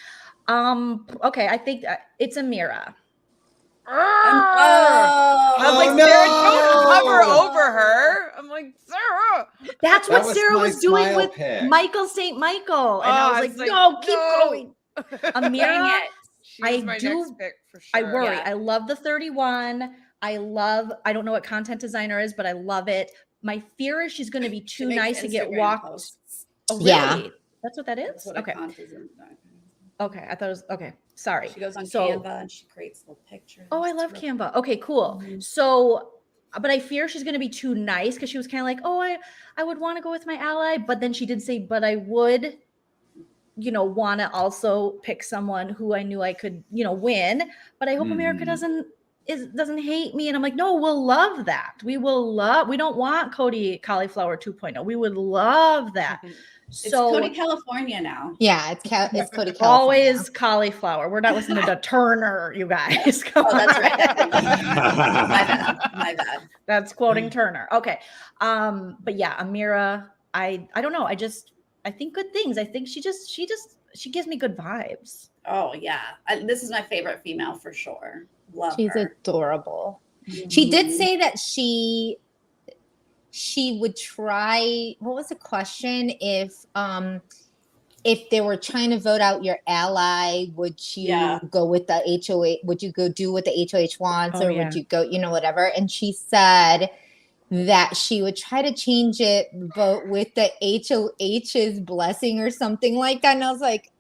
Okay, I think it's Amira. I was like, Sarah, don't cover over her. I'm like, Sarah. That's what Sarah was doing with Michael St. Michael. And I was like, no, keep going. Amira, she's my next pick for sure. I worry. Yeah. I love the 31. I don't know what content designer is, but I love it. My fear is she's going to be too nice to get walked. Posts. Oh, really? Yeah. That's what that is? What okay. Okay. I thought it was, okay. Sorry. She goes on Canva and she creates little pictures. Oh, I love Canva. Okay, cool. Mm-hmm. So, but I fear she's going to be too nice because she was kind of like, oh, I would want to go with my ally. But then she did say, but I would, want to also pick someone who I knew I could, win. But I hope America doesn't doesn't hate me. And I'm like, no, we'll love that. We don't want Cody Cauliflower 2.0. We would love that. It's So Cody California now. Yeah, it's Cody California. always cauliflower. We're not listening to Turner, you guys. Come Oh, that's on. right. My bad. That's quoting Turner. Okay. But yeah, Amira, I don't know. I think good things. I think she gives me good vibes. Oh yeah. This is my favorite female for sure. Love She's her. adorable. She did say that she would try. What was the question? If they were trying to vote out your ally, would you go with the HOH? Would you go do what the HOH wants, or would you go, whatever? And she said that she would try to change it, but with the HOH's blessing or something like that. And I was like,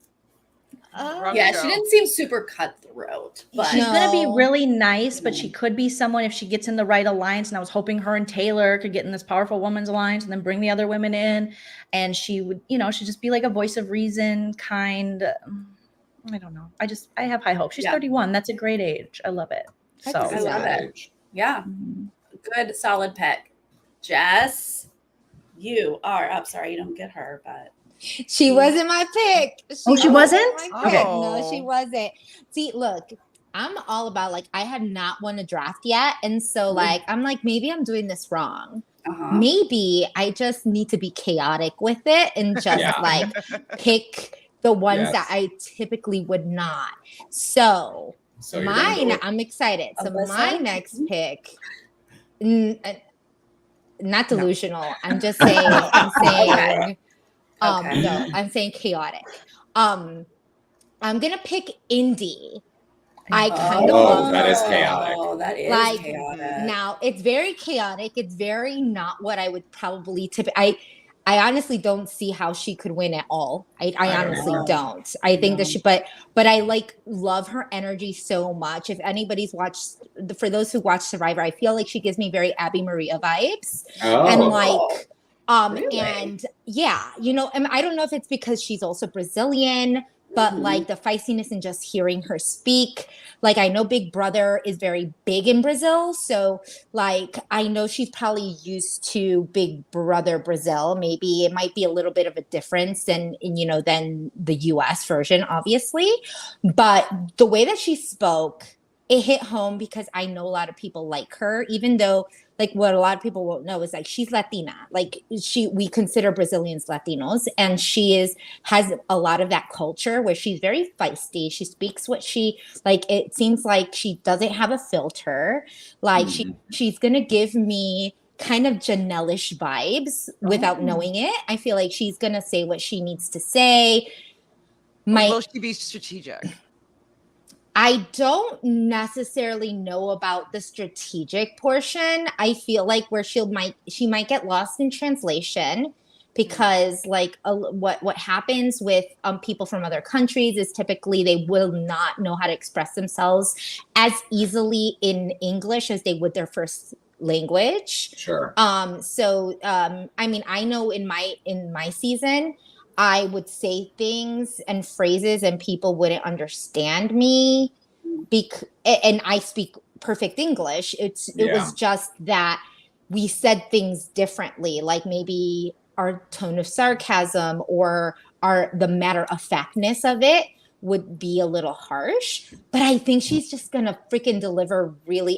yeah, she didn't seem super cutthroat. But she's gonna be really nice, but she could be someone if she gets in the right alliance. And I was hoping her and Taylor could get in this powerful women's alliance and then bring the other women in. And she would, she'd just be like a voice of reason, kind. I don't know. I have high hopes. She's 31. That's a great age. I love it. So I love it. Yeah. Good, solid pick. Jess, you are up. Sorry, you don't get her, but she wasn't my pick. She wasn't? Okay. No, she wasn't. See, look, I'm all about I have not won a draft yet. And so I'm like, maybe I'm doing this wrong. Maybe I just need to be chaotic with it and just pick the ones that I typically would not. So mine, I'm excited. So my next pick, not delusional. I'm just saying, no, I'm saying chaotic. I'm gonna pick Indy. I kind of love that her. is chaotic. Oh, that is chaotic. Now it's very chaotic. It's very not what I would probably I honestly don't see how she could win at all. I honestly don't. I think that but I love her energy so much. If anybody's watched, for those who watch Survivor, I feel like she gives me very Abby Maria vibes. And really? And yeah, and I don't know if it's because she's also Brazilian, but the feistiness and just hearing her speak. I know Big Brother is very big in Brazil. So I know she's probably used to Big Brother Brazil. Maybe it might be a little bit of a difference than the US version, obviously. But the way that she spoke, it hit home because I know a lot of people like her, even though what a lot of people won't know is she's Latina. We consider Brazilians Latinos, and she has a lot of that culture where she's very feisty. She speaks what it seems like she doesn't have a filter. She's gonna give me kind of Janelle-ish vibes without knowing it. I feel like she's gonna say what she needs to say. Will she be strategic? I don't necessarily know about the strategic portion. I feel like where she might get lost in translation, because what happens with people from other countries is typically they will not know how to express themselves as easily in English as they would their first language. Sure. I know in my season, I would say things and phrases and people wouldn't understand me and I speak perfect English. It was just that we said things differently, maybe our tone of sarcasm or the matter-of-factness of it would be a little harsh. But I think she's just gonna freaking deliver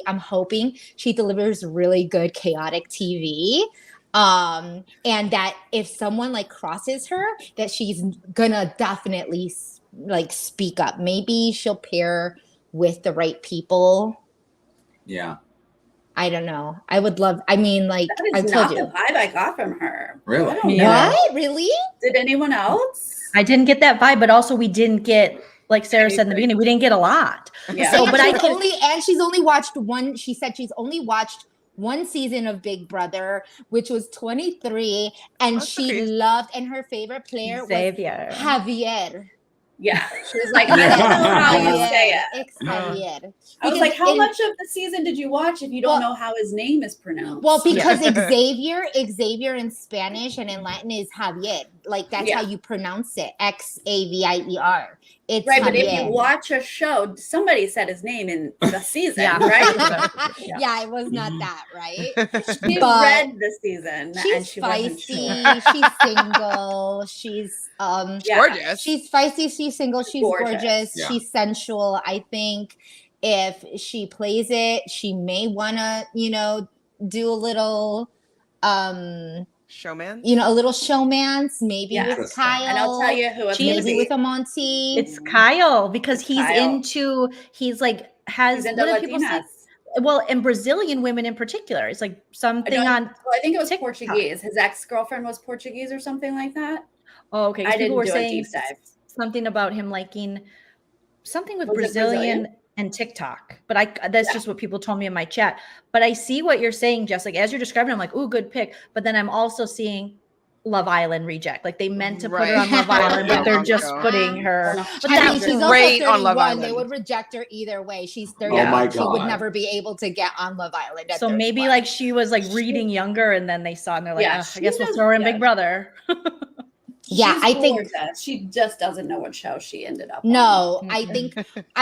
I'm hoping she delivers really good chaotic TV. And that if someone crosses her, that she's gonna definitely speak up. Maybe she'll pair with the right people. Yeah. I don't know. I would love, that is I told not the vibe I got from her. Really? What? Really? Did anyone else? I didn't get that vibe, but also we didn't get, like Sarah said in the beginning, we didn't get a lot. Yeah. So, but she's only watched one. She said she's only watched one season of Big Brother, which was 23, and she loved, and her favorite player Xavier. was Javier. Yeah, she was like, I don't know how you say it. Javier. I was like, how much of the season did you watch if you don't know how his name is pronounced? Well, because Xavier in Spanish and in Latin is Javier. That's how you pronounce it. Xavier. It's Right, but if you Javier. watch a show, somebody said his name in the season, Yeah. right? Yeah, it was not that, right? She But read the season and she's she wasn't sure. feisty. She's single. She's Yeah. Gorgeous. she's feisty. She's single. She's gorgeous. Yeah. She's sensual. I think if she plays it, she may wanna, do a little, Showman. a little showmance, maybe Yeah. with Kyle. And I'll tell you who it's gonna maybe be. with a Monty. It's Kyle because he's Kyle. he's like has He's into what do people say? Latinas. Well, and Brazilian women in particular. It's like something on. Well, I think it was TikTok. Portuguese. His ex-girlfriend was Portuguese or something like that. Oh, okay. 'cause I people didn't were do a saying deep dive. something about him liking something with Was it Brazilian Brazilian? and TikTok. But that's just what people told me in my chat. But I see what you're saying, Jess. Like as you're describing, I'm like, ooh, good pick. But then I'm also seeing Love Island reject. Like they meant to put her on Love Island, but they're just putting her. But I mean, she's also great 31. on Love Island. They would reject her either way. She's 30. Oh my She would God. never be able to get on Love Island. At so maybe 31. like she was like reading younger and then they saw and they're like, Yeah, I guess we'll she throw her in does- Big Brother. Yeah, She's I think gorgeous. She just doesn't know what show she ended up on. no. I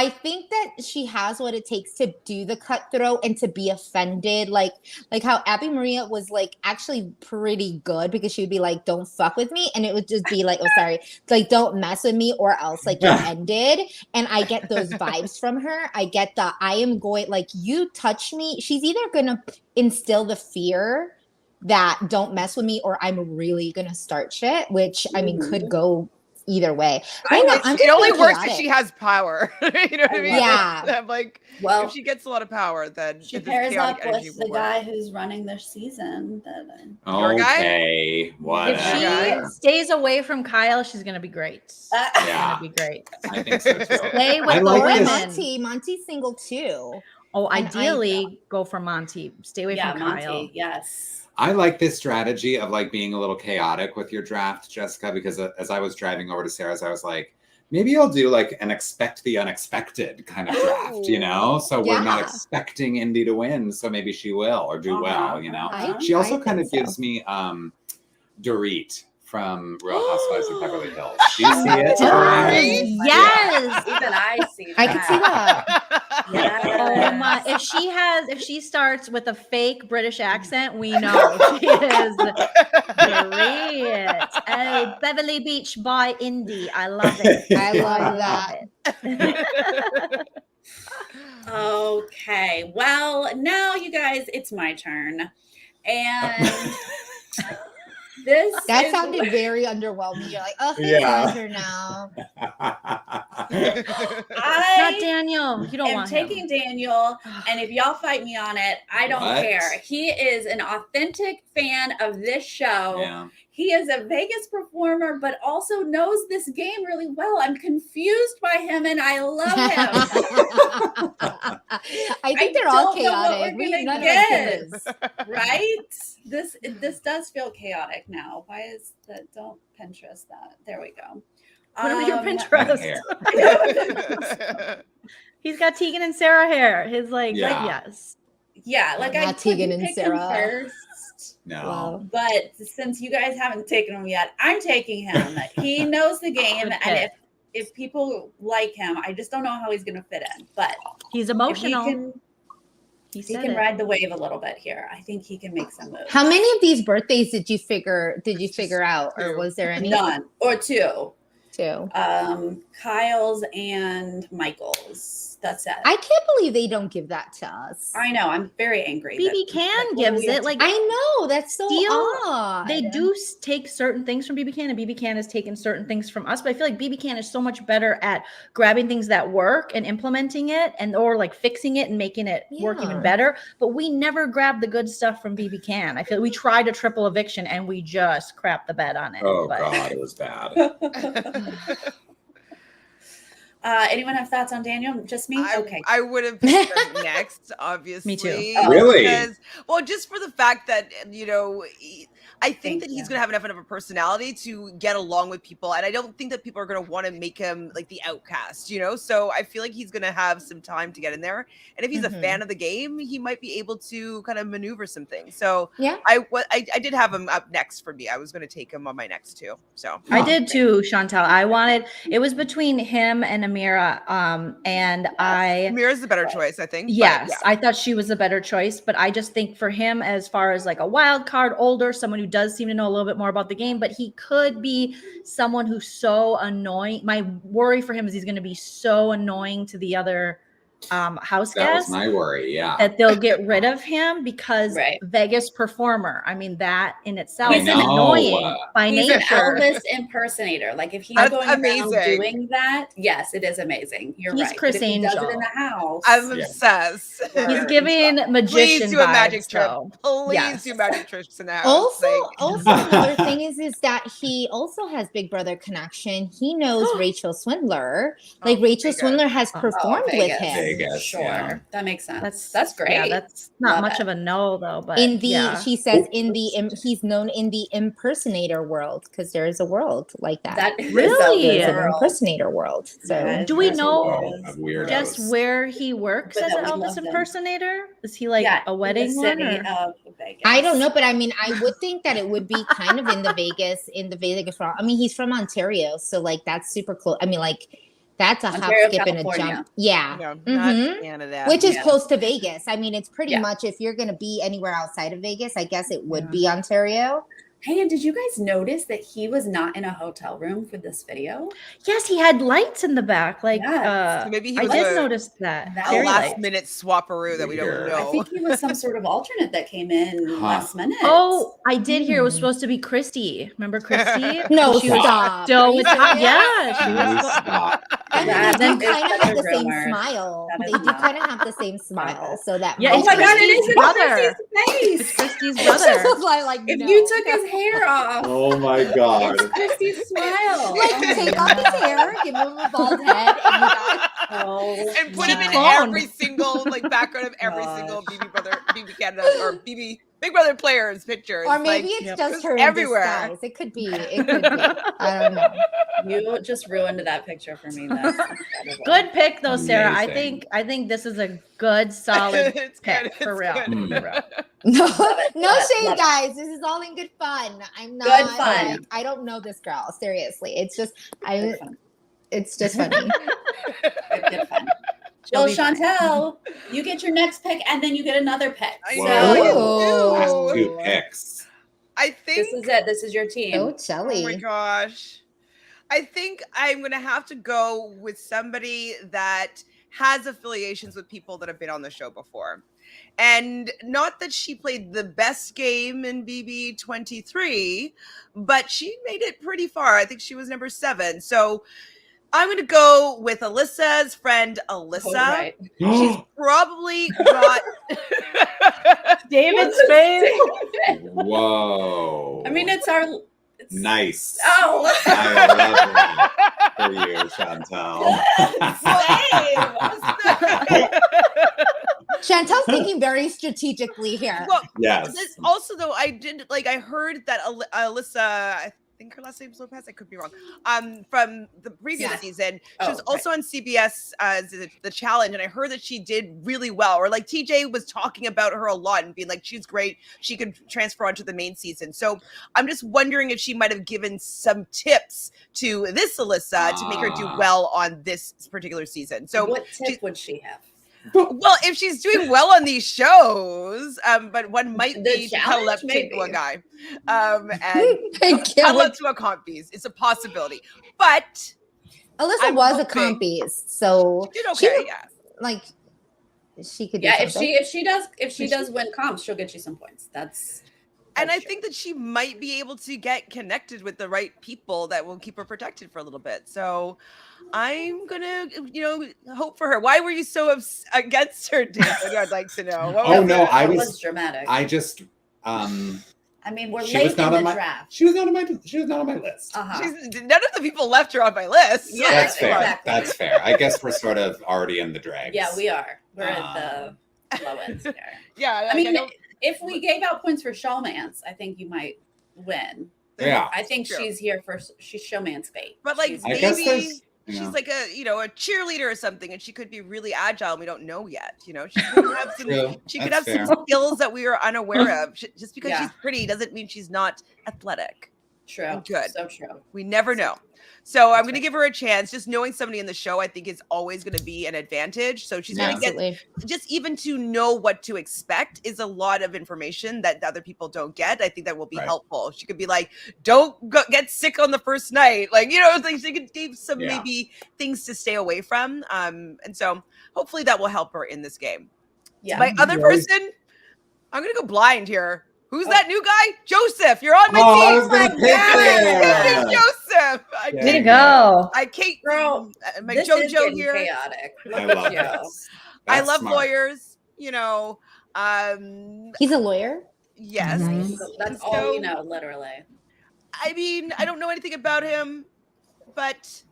think that she has what it takes to do the cutthroat and to be offended. Like how Abby Maria was like actually pretty good because she would be like, "Don't fuck with me," and it would just be like, "Oh, sorry," like, "Don't mess with me," or else like you're ended. And I get those vibes from her. I get the I am going like you touch me. She's either gonna instill the fear that don't mess with me or I'm really gonna start shit, which I mean could go either way. I know, I'm It just only being works if chaotic. she has power. You know what I mean? Yeah. I'm like, Well, if she gets a lot of power, then she this pairs chaotic up energy with will the work. guy who's running their season. Your guy? Okay, If whatever. she stays away from Kyle, she's gonna be great. She's Yeah. gonna be great. I think so too. Stay with I the like Or this. Monty's single too. Oh, And ideally, go for Monty. Stay away Yeah, from Monty. Kyle. Yes. I like this strategy of like being a little chaotic with your draft, Jessica, because as I was driving over to Sarah's, I was like, maybe I'll do like an expect the unexpected kind of draft, you know? So we're not Yeah. expecting Indy to win, so maybe she will or do well, you know? I- She also I kind of think so. gives me Dorit from Real Housewives of Beverly Hills. Do you see it? Dorit? Yes. Even I see that. I could see that. Oh my! If she starts with a fake British accent, we know she is great. Oh, Beverly Beach by Indy. I love it. I love that. it. Okay. Well, now you guys, it's my turn. And this That is- sounded very underwhelming. You're like, oh, it's Yeah. my turn now. I Not Daniel. You don't am want taking him. Daniel, and if y'all fight me on it, I don't What? care. He is an authentic fan of this show. Yeah. He is a Vegas performer, but also knows this game really well. I'm confused by him, and I love him. I think they're all don't know what chaotic. we're gonna None of get. us Right? This does feel chaotic now. Why is that? Don't Pinterest that. There we go. Put him in your That Pinterest. hair. He's got Tegan and Sarah hair. His like Yeah. yes. Yeah, like I Not Tegan couldn't and pick him Sarah. first. No. Wow. But since you guys haven't taken him yet, I'm taking him. He knows the game, Good and pick. if people like him, I just don't know how he's going to fit in. But He's if emotional. he said can it. ride the wave a little bit here. I think he can make some moves. How many of these birthdays did you figure out, or two. was there any? None or two. Two. Kyle's and Michael's. That's it. I can't believe they don't give that to us. I know. I'm very angry. BB that- Can what do gives we have it to like I know that's so Deal- odd. they do take certain things from BB Can, and BB Can has taken certain things from us. But I feel like BB Can is so much better at grabbing things that work and implementing it, and or like fixing it and making it work even Yeah. better. But we never grab the good stuff from BB Can. I feel we tried a triple eviction and we just crapped the bed on it. Oh but God, it was bad. Anyone have thoughts on Daniel? Just me? Okay. I would have picked him next, obviously. Me too. Really? Because, well, just for the fact that, you know, I think Thank that he's you. going to have enough of a personality to get along with people. And I don't think that people are going to want to make him like the outcast, you know? So I feel like he's going to have some time to get in there. And if he's a fan of the game, he might be able to kind of maneuver some things. So Yeah. I did have him up next for me. I was going to take him on my next two. So I did too, Chantel. It was between him and Amira. And Mira's the better choice, I think. Yes, I thought she was the better choice, but I just think for him, as far as like a wild card, older, someone who does seem to know a little bit more about the game, but he could be someone who's so annoying. My worry for him is he's going to be so annoying to the other house That was guests my worry. Yeah. that they'll get rid of him because Right. Vegas performer. I mean, that in itself I is know. annoying by He's nature. an Elvis impersonator. Like if he's That's going amazing. around doing that, yes, it is amazing. You're He's right. Chris but if he does it Angel. in the house, I'm obsessed. He's giving magician Please do a magic vibes, trick. though. Please Yes. do magic tricks in the house. Also another thing is that he also has Big Brother connection. He knows Rachel Swindler. Like Rachel Vegas. Swindler has performed with Vegas. him. Vegas. sure, Yeah. that makes sense. That's great. Yeah, that's not Love much it. of a no though. But In the yeah. she says in the he's known in the impersonator world because there is a world like that. That is Really? a There's an world. impersonator world. So Yeah, Do we there's a know world of weirdos. just where he works But as that an we Elvis love them. impersonator? Is he like Yeah, a in the wedding one? city Or? of Vegas. I don't know, but I mean, I would think that it would be kind of in the Vegas realm. I mean, he's from Ontario, so like that's super cool. I mean, like that's a Ontario, hop, skip, and a California. jump. Yeah. No, Mhm. not Canada. Which is Yeah. close to Vegas. I mean, it's pretty Yeah. much if you're going to be anywhere outside of Vegas, I guess it would be Ontario. Hey, and did you guys notice that he was not in a hotel room for this video? Yes, he had lights in the back. Like Yes. So maybe he I was did a- notice that. That a Fairy last lights. minute swapperoo that we don't Weird. I know. think he was some sort of alternate that came in Huh. last minute. Oh, I did hear it was supposed to be Christy. Remember Christy? No, She was stop. still Are you with serious? yeah, she was. Please stop. I mean, That they do is kind of such have a the same rumor. smile. That They is do not. kind of have the same smile. So that Yeah, Oh it's my god, it Christy's is brother. Christy's It's face. Christy's It's brother. just like If no. you took his hair off, Oh my god. it's Christy's smile. like Oh my take off his God. hair, give him a bald head, and you got Oh And put him in Clone. every single like background of every Gosh. single BB Canada or BB Big Brother players pictures. or maybe like, it's just her everywhere. in disguise. It could be. It could be. I don't know. You just ruined that picture for me. That's incredible. Good pick though, Sarah. Amazing. I think this is a good solid It's pick good, for it's real. good. For real. No, it, no love it, shade, love it. guys. This is all in good fun. I'm not Good fun. like I don't know this girl. Seriously, it's just Good fun. it's just funny. Good fun. She'll Well, be fine. Chantel, you get your next pick, and then you get another pick. I So know. Last Ooh. two picks. I think this is it. This is your team. So oh my jelly. gosh. I think I'm going to have to go with somebody that has affiliations with people that have been on the show before. And not that she played the best game in BB23, but she made it pretty far. I think she was number 7. So I'm going to go with Alyssa's friend, Alyssa. Oh, right. She's probably got... David's face. Whoa. I mean, it's our. It's, nice. Oh. I love that for you, Chantel. Chantel's thinking very strategically here. Well, Yes. also, though, I heard that Alyssa, I think her last name's Lopez, I could be wrong, from the previous Yes. season. She Oh, was also on CBS as the challenge, and I heard that she did really well. Or like TJ was talking about her a lot and being like, she's great. She could transfer onto the main season. So I'm just wondering if she might have given some tips to this Alyssa to make her do well on this particular season. So what tip would she have? well, if she's doing well on these shows, but one might The be to cuddle up challenge, to a maybe. guy, and Alyssa cuddle up to a compies. It's a possibility, but I'm was a hoping- compies, so she did she okay. would- Yeah, like she could. Do Yeah, if something. she does win comps, she'll get you some points. That's and I true. think that she might be able to get connected with the right people that will keep her protected for a little bit. So I'm gonna, hope for her. Why were you so against her, David? I'd like to know. What Oh, was no, it? I It was- dramatic. I just I mean, we're she late was not in the on my draft. she was not on my list. Uh-huh. None of the people left her on my list. Yeah, That's fair. exactly. That's fair. I guess we're sort of already in the dregs. Yeah, we are. We're at the low end there. Yeah, I mean, don't- if we gave out points for showmance, I think you might win. Yeah. I think True. she's here for she's showman's bait. But like She's- I guess maybe there's, you she's know. like a a cheerleader or something, and she could be really agile. And we don't know yet. She could have some. True. She could That's have fair. some skills that we are unaware of. Just because Yeah. she's pretty doesn't mean she's not athletic. true. Good. So true. We never know. So I'm That's going to right. give her a chance. Just knowing somebody in the show, I think, is always going to be an advantage. So she's going to get Absolutely. just even to know what to expect is a lot of information that other people don't get. I think that will be Right. helpful. She could be like, don't get sick on the first night. Like, like she could give some Yeah. maybe things to stay away from. And so hopefully that will help her in this game. Yeah. My other Right. person, I'm going to go blind here. Who's that new guy? Joseph, you're on my Oh, I team. was gonna pick Yay, him. Joseph. I Yeah. Way to can't- go. I can't. Girl, my this is JoJo getting here. chaotic. Look I at love you. this. I That's love smart. lawyers. He's a lawyer. Yes. Mhm. That's all you know, literally. I mean, I don't know anything about him, but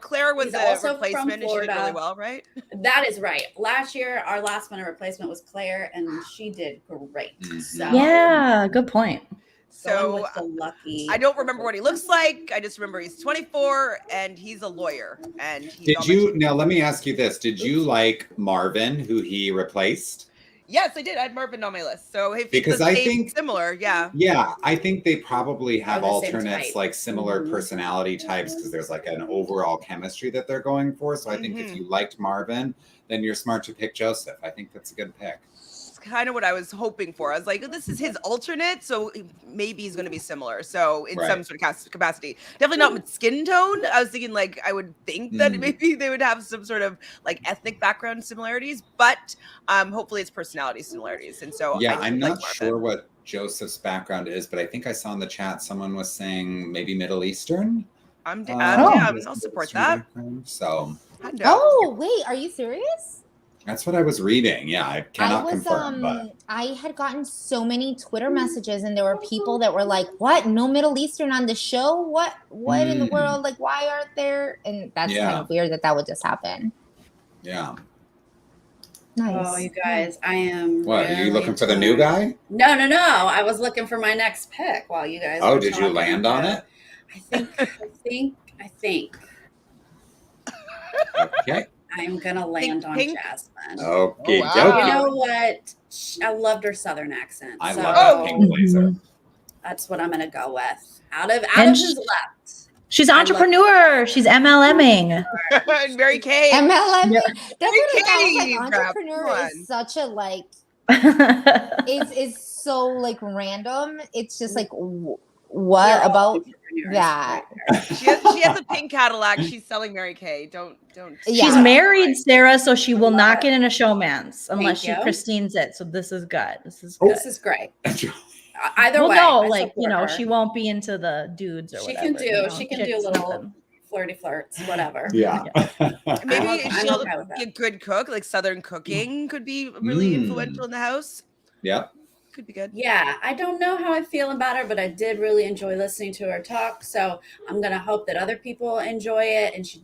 Claire was He's a also from replacement and she did really Florida. well, right? That is right. Last year, our last minute replacement was Claire, and she did great. Mhm. So Yeah, good point. going So with the lucky. I don't remember what he looks like. I just remember he's 24 and he's a lawyer. And he's Did on my you team. now? Let me ask you this: did you like Marvin, who he replaced? Yes, I did. I had Marvin on my list. So if Because it's the I same, think- similar, yeah. Yeah, I think they probably have the same alternates, type. like similar Mhm. personality types, because there's like an overall chemistry that they're going for. So I think if Mhm. you liked Marvin, then you're smart to pick Joseph. I think that's a good pick. It's kind of what I was hoping for. I was like, this is his alternate, so maybe he's going to be similar. So in Right. some sort of capacity, definitely not with skin tone. I was thinking like I would think that Mm. maybe they would have some sort of like ethnic background similarities, but hopefully it's personality similarities. And so Yeah, I I'm did like not Marvin. sure what Joseph's background is, but I think I saw in the chat someone was saying maybe Middle Eastern. I'm Oh. down. Middle I'll support Eastern that. background. So I'm down. Oh wait, are you serious? that's what I was reading. Yeah, I cannot confirm, but I had gotten so many Twitter messages, and there were people that were like, "What? No Middle Eastern on the show? What in the Mm. world? Like, why aren't there?" And that's Yeah. kind of weird that would just happen. yeah. Nice. Oh, you guys, I am. What, are you really looking for the new torn. guy? No. I was looking for my next pick while you guys. Oh, were did you talking land on about- it? I think Okay. I'm gonna land on pink? Jasmine. Okay, wow. dokie. You know what? I loved her southern accent. I so love that pink blazer. Mhm. that's what I'm gonna go with. Out of And who's left. She's I love- entrepreneur. She's MLMing. And Mary Kay. MLM. Yeah. That's what I thought. I was Cave, like, crap, entrepreneur come is on. such a like. Is so like random. It's just like, what They're all about entrepreneurs that? right there. She has a pink Cadillac. She's selling Mary Kay. Don't. Yeah. She's married, Sarah, so she will not get in a showman's unless she Thank you. Christine's it. So this is good. This is Oh. good. This is great. Either Well, way, no, I like support her. she won't be into the dudes or She whatever. can do. She can do chicks, little nothing. flirty flirts, whatever. Yeah. Maybe I'm she'll okay with that. be a good cook. Like Southern cooking could be really Mm. influential in the house. Yep. Could be good. Yeah, I don't know how I feel about her, but I did really enjoy listening to her talk. So I'm gonna hope that other people enjoy it, and she,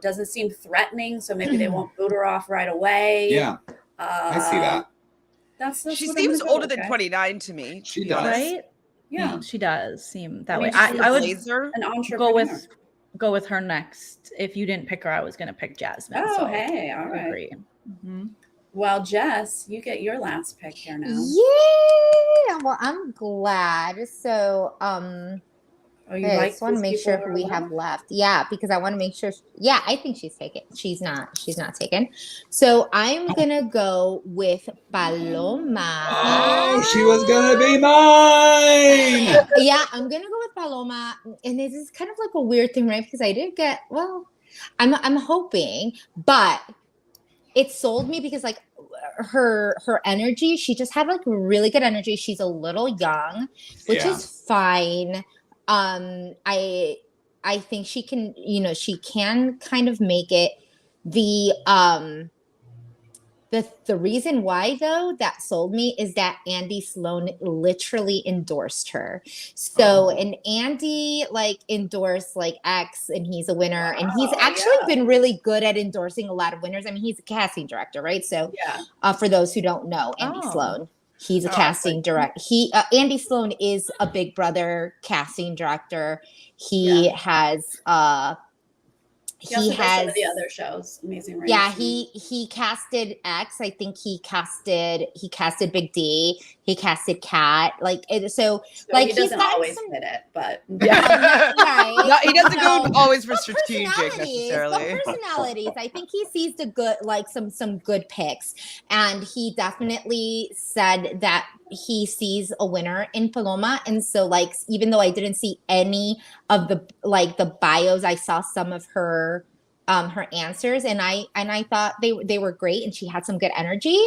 doesn't seem threatening. So maybe they won't boot her off right away. Yeah, I see that. That's She what I'm seems gonna go older with, than guys. 29 to me. to She be does. honest. Right? Yeah, She does seem that I mean, way. she's I would Blazer. an entrepreneur. go with her next. If you didn't pick her, I was going to pick Jasmine. Oh, so hey, all I right. agree. Mhm. Well, Jess, you get your last pick here now. Yeah. Well, I'm glad. So, Oh, you I like just want to these make sure people who we who are have left. Yeah, because I want to make sure. Yeah, I think she's taken. She's not taken. So I'm gonna go with Paloma. Oh, she was gonna be mine. Yeah, I'm gonna go with Paloma, and this is kind of like a weird thing, right? Because I did get I'm hoping, but it sold me because like her energy, she just had like really good energy. She's a little young, which Yeah. is fine. I think she can, she can kind of make it. The reason why though that sold me is that Andy Sloan literally endorsed her. So and Andy like endorsed like X, and he's a winner, and he's actually been really good at endorsing a lot of winners. I mean, he's a casting director, right? So Yeah. for those who don't know, Andy Oh. Sloan. He's a casting director. Andy Sloan is a Big Brother casting director. He has He also does some of the other shows. Amazing Race. Yeah, he casted X. I think he casted Big D. He casted Kat. Like so like he doesn't always fit it, but right. No, he doesn't go always for strategic necessarily. Some personalities. I think he sees the good, like some good picks, and he definitely said that he sees a winner in Paloma. And so, like, even though I didn't see any of the bios, I saw some of her answers, and I thought they were great, and she had some good energy.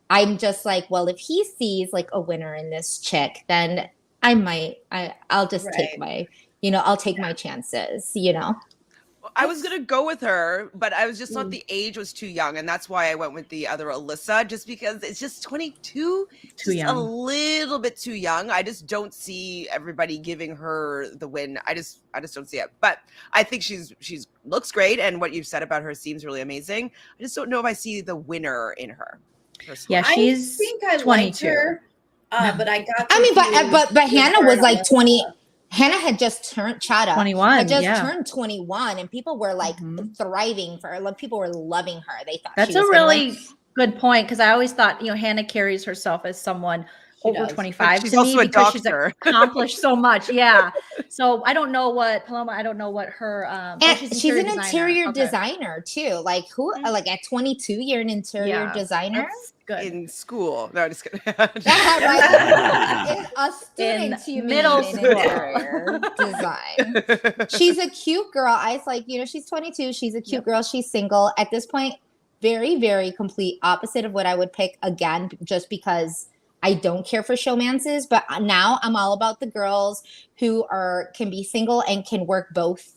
I'm just like, well, if he sees like a winner in this chick, then I'll just take my, I'll take my chances, I was gonna go with her, but I was just thought the age was too young, and that's why I went with the other Alyssa, just because it's just 22, just a little bit too young. I just don't see everybody giving her the win. I just don't see it. But I think she's looks great, and what you've said about her seems really amazing. I just don't know if I see the winner in her. Personally. Yeah, she's. I think I 22. liked her, but I got. I mean, but Hannah was like 20. Hannah had just turned 21. Had just turned 21, and people were like thriving for her. Like, people were loving her. They thought that's she was a really good point, because I always thought Hannah carries herself as someone over 25. She's to also me a because doctor. she's accomplished so much. Yeah. So I don't know what Paloma. I don't know what her. And she's an interior designer too. Like like at 22, you're an interior designer. Good. In school. No, just kidding. Right. A student in middle school. Interior design. She's a cute girl. I was like, she's 22. She's a cute girl. She's single. At this point, very, very complete opposite of what I would pick again, just because I don't care for showmances. But now I'm all about the girls who can be single and can work both.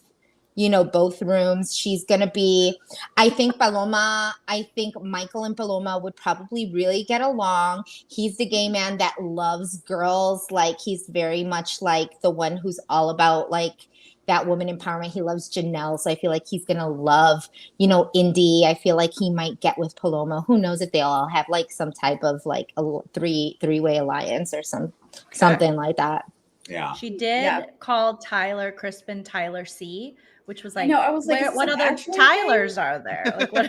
Both rooms. She's going to be, I think Michael and Paloma would probably really get along. He's the gay man that loves girls. Like, he's very much like the one who's all about like that woman empowerment. He loves Janelle. So I feel like he's going to love, Indy. I feel like he might get with Paloma. Who knows if they'll all have like some type of like a three-way alliance or something like that. Yeah. She did call Tyler Crispin Tyler C, which was like, I was like, what other Tylers are there? Like, what?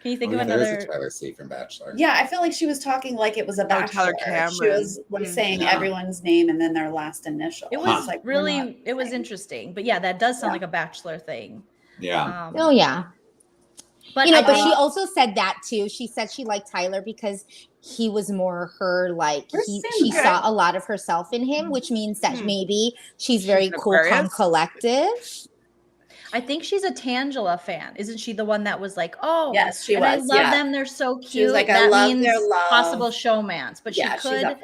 Can you think of another? There's a Tyler C from Bachelor. Yeah, I feel like she was talking like it was a Bachelor. Tyler Cameron. She was like saying everyone's name and then their last initial. It was like really, it was interesting. But yeah, that does sound like a Bachelor thing. Yeah. Oh yeah. But but she also said that too. She said she liked Tyler because he was more her, like she saw a lot of herself in him, which means that maybe she's very cool, calm, collective. I think she's a Tangela fan. Isn't she the one that was like, oh, yes, she was. I love them. They're so cute. She was like, that I love means their love. Possible showmance. But she could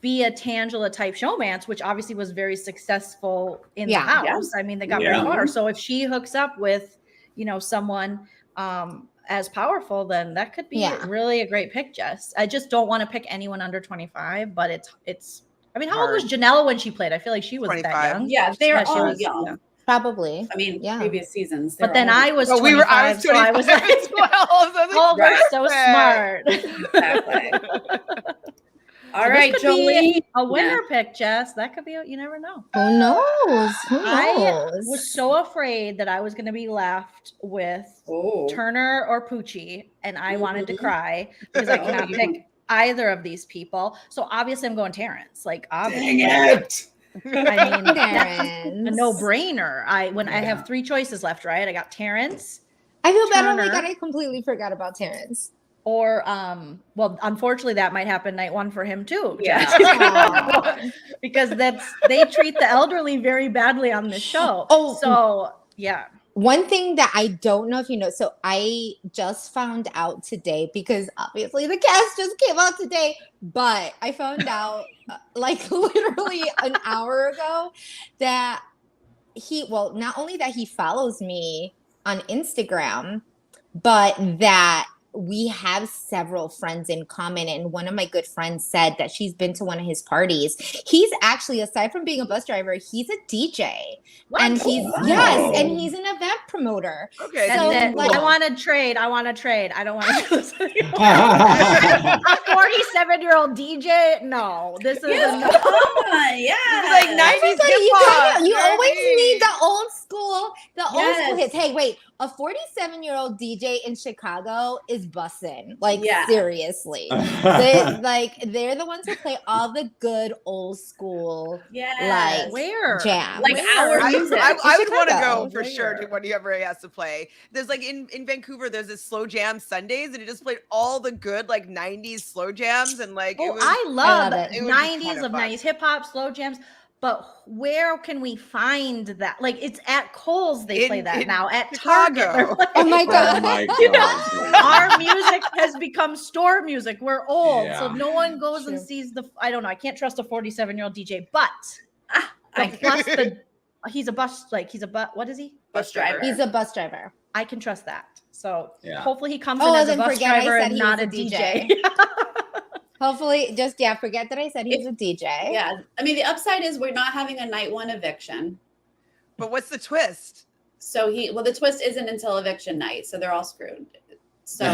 be a Tangela type showmance, which obviously was very successful in the house. Yeah. I mean, they got very far. So if she hooks up with, someone as powerful, then that could be really a great pick, Jess. I just don't want to pick anyone under 25, but it's I mean, how old was Janelle when she played? I feel like she was 25. That young. Yeah, they're all young. Yeah. Probably. I mean, previous seasons. But then I was 25, I was 25 so I was like, as well. Oh, we're so smart. Exactly. All so right, Joleen. A winner pick, Jess. That could be, you never know. Who knows? I was so afraid that I was going to be left with Turner or Poochie, and I wanted to cry because I cannot pick either of these people. So obviously I'm going Terrence. Like, obviously. Dang it. I mean, that's a no-brainer. I have three choices left, right? I got Terrence. I feel bad. Oh my God, I completely forgot about Terrence. Or, well, unfortunately, that might happen night one for him too. Yeah, because they treat the elderly very badly on this show. Oh, so yeah. One thing that I don't know if you know, so I just found out today because obviously the cast just came out today, but I found out like literally an hour ago that not only that he follows me on Instagram, but that we have several friends in common, and one of my good friends said that she's been to one of his parties. He's actually, aside from being a bus driver, he's a DJ. What? And he's yes, and he's an event promoter. Okay, That's So, it. like- I want to trade. I don't want to do this anymore. A 47-year-old DJ? No, this is Yes, come on, yeah. Like 90s hip hop. You always need the old school Yes. hits. Hey, wait, a 47-year-old DJ in Chicago is bussin'. Like, Yeah. seriously. They're the ones who play all the good old school Yes. Where? jams. Like our music. I would want to Chicago. go for sure to whatever he has to play. There's like in Vancouver, there's this slow jam Sundays, and it just played all the good like 90s slow jams, and like it was. I love it. It would be 90s kind of of fun. 90s hip hop, slow jams. But where can we find that? Like, it's at Kohl's they play that in now. At Chicago. Target, they're like, Oh my Oh God. my You know, God. our music has become store music. We're old, so Yeah. no one goes and True. sees the. I don't know. I can't trust a 47-year-old DJ, but he's a bus. What is he? Bus driver. He's a bus driver. I can trust that. So Yeah. hopefully he comes Oh, in as a then bus forget I driver said and he not was a a DJ. Hopefully, forget that I said he's a DJ. Yeah. I mean, the upside is we're not having a night one eviction. But what's the twist? So the twist isn't until eviction night. So they're all screwed. So,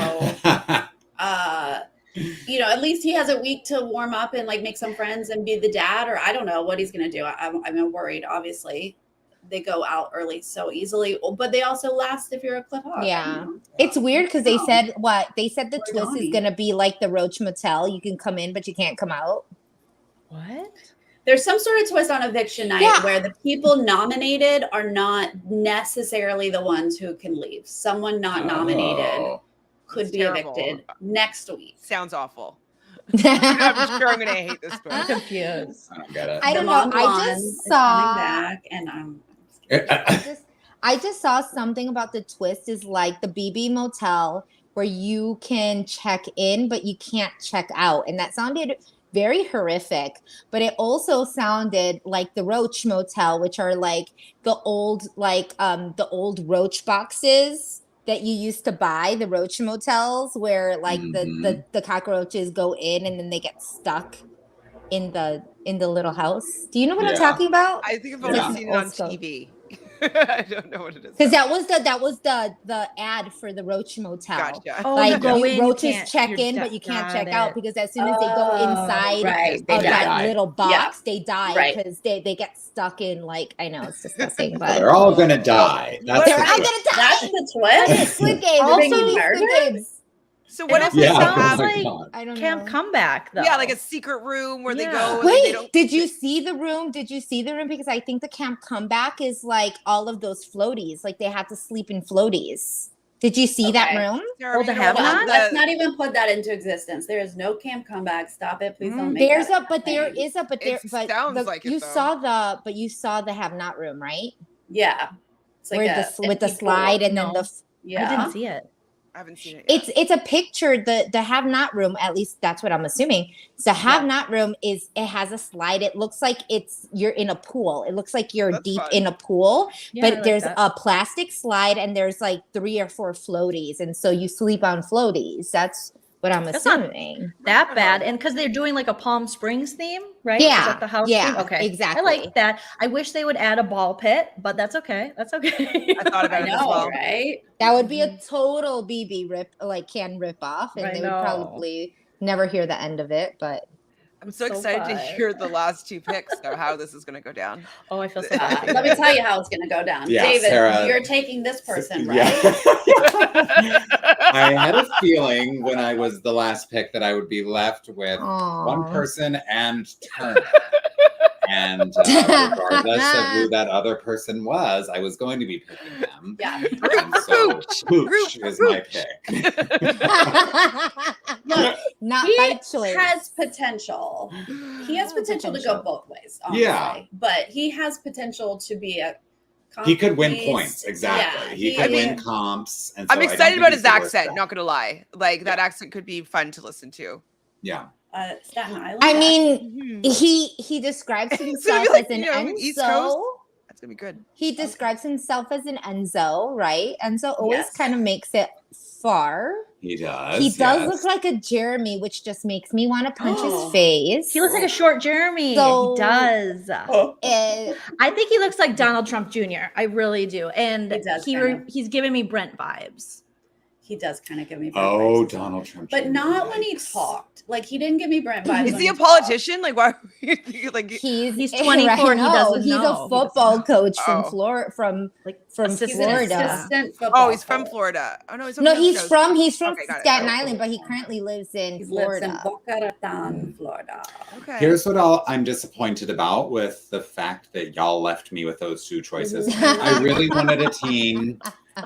at least he has a week to warm up and like make some friends and be the dad, or I don't know what he's going to do. I'm worried, obviously. They go out early so easily, but they also last if you're a Cliff Hawk. Yeah. It's weird because they said the Poor twist is Donnie. going to be like the Roach Motel. You can come in, but you can't come out. What? There's some sort of twist on eviction night Yeah. where the people nominated are not necessarily the ones who can leave. Someone not nominated Oh. could That's be terrible. evicted next week. Sounds awful. I'm sure I'm gonna hate this I'm twist. confused. I don't get it. I The don't know. mom I blonde just is saw. coming back, and I just saw something about the twist is like the BB Motel where you can check in, but you can't check out. And that sounded very horrific, but it also sounded like the Roach Motel, which are like the old Roach boxes that you used to buy, the Roach Motels, where like the cockroaches go in and then they get stuck in the little house. Do you know what I'm Yeah. talking about? I think I've Yeah. only seen it on Old school. TV. I don't know what it is. Because that was the ad for the Roach Motel. Gotcha. Oh, Like you go in, roaches can't- check you're in, but you can't check out because as soon as they go inside right, they of die. that little box, they die Right. because they get stuck in like I know it's disgusting, but They're all gonna die. That's they're the all twist. gonna die. that's the twist. Squid Games. Also- They're gonna be Squid Games. So what It if also they Yeah. sounds have, Oh my like God. I don't Camp know. Comeback, though. like a secret room where they Yeah. go? And they Wait, don't, did you see the room? Did you see the room? Because I think the Camp Comeback is like all of those floaties. Like they have to sleep in floaties. Did you see that Okay. room? Sarah, Oh, the you know have what? not? Let's not even put that into existence. There is no camp comeback. Stop it, please don't make There that is thing. a, but there, It but sounds the, like it, you though. saw the have not room, right? Yeah, it's like Where with the empty pool. slide and then No. the Yeah, I didn't see it. I haven't seen it yet. it's a picture. The have not room, at least that's what I'm assuming. So have not room it has a slide. It looks like you're in a pool. It looks like you're That's deep fun. in a pool, Yeah, I but like there's that. a plastic slide and there's like 3 or 4 floaties, and so you sleep on floaties. That's what I'm That's not- assuming. That bad, and because they're doing like a Palm Springs theme, right? Yeah, Is that the house yeah, theme? Okay, exactly. I like that. I wish they would add a ball pit, but that's okay. That's okay. I thought about I it as know, well. right? That would be a total BB rip off, and I they would know. probably never hear the end of it. But I'm so So excited to fun. hear the last 2 picks, though, how this is going to go down. Oh, I feel so bad. Let me tell you how it's going to go down. Yeah, David, Sarah- you're taking this person, right? Yeah. I had a feeling when I was the last pick that I would be left with one Aw. person and Turner. And regardless of who that other person was, I was going to be picking them. Yeah. And so Pooch is my pick. no, not He by choice. has potential. He has potential to go both ways, honestly. Yeah. But he has potential to be a He could win comp points, beast. exactly. Yeah, He could win is. comps. And I'm so I don't excited think about he's his the worst accent, bet. not going to lie. Like, that accent could be fun to listen to. Yeah. Staten Island. I mean, he describes himself like, as an you know, East Enzo. Coast? That's going to be good. He describes himself as an Enzo, right? Enzo always Yes. kind of makes it far. He does. He does yes. look like a Jeremy, which just makes me want to punch his Oh. face. He looks like a short Jeremy. So- he does. Eh, I think he looks like Donald Trump Jr. I really do. And He does, he kind of. he's giving me Brent vibes. He does kind of give me Brent Oh, vibes. Donald Trump. But Jr., not when he yikes. talked. Like, he didn't give me Brent vibes. Is when he a talked. politician? Like, why? Like, he's 24 and he doesn't He's know. a football coach from Oh. Florida, from assistant. He's an Florida. assistant football oh, he's from coach. Florida. Oh no, he's from No, Nova he's Scotia. from Okay, got it. Staten Oh, Island, but he currently lives in He lives in Florida. Boca Raton, Florida. Okay. Here's what I'm disappointed about with the fact that y'all left me with those two choices. I really wanted a team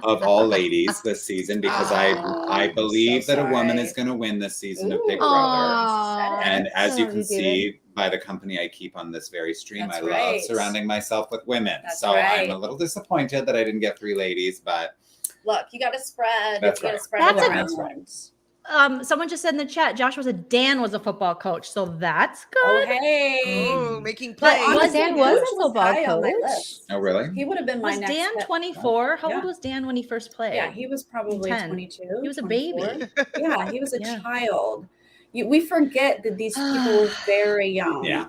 of all ladies this season because I believe so that a woman sorry. is going to win this season of Ooh. Big Brother. Aw. And as you Love can you, see David. by the company I keep on this very stream, That's I love right. surrounding myself with women. That's so right. I'm a little disappointed that I didn't get 3 ladies, but Look, you got to spread. That's you got to right. spread That's it a- around. That's right. Someone just said in the chat, Dan was a football coach, so that's Oh, good. hey. Oh, making But plays. honestly, Dan was a Coach football high on my coach. list. oh really? He would have been my Was next Dan pick. 24? How Yeah. old was Dan when he first played? Yeah, he was probably 10. 22. He was a 24. baby. Yeah, he was a Yeah. child. We forget that these people were very young. Yeah.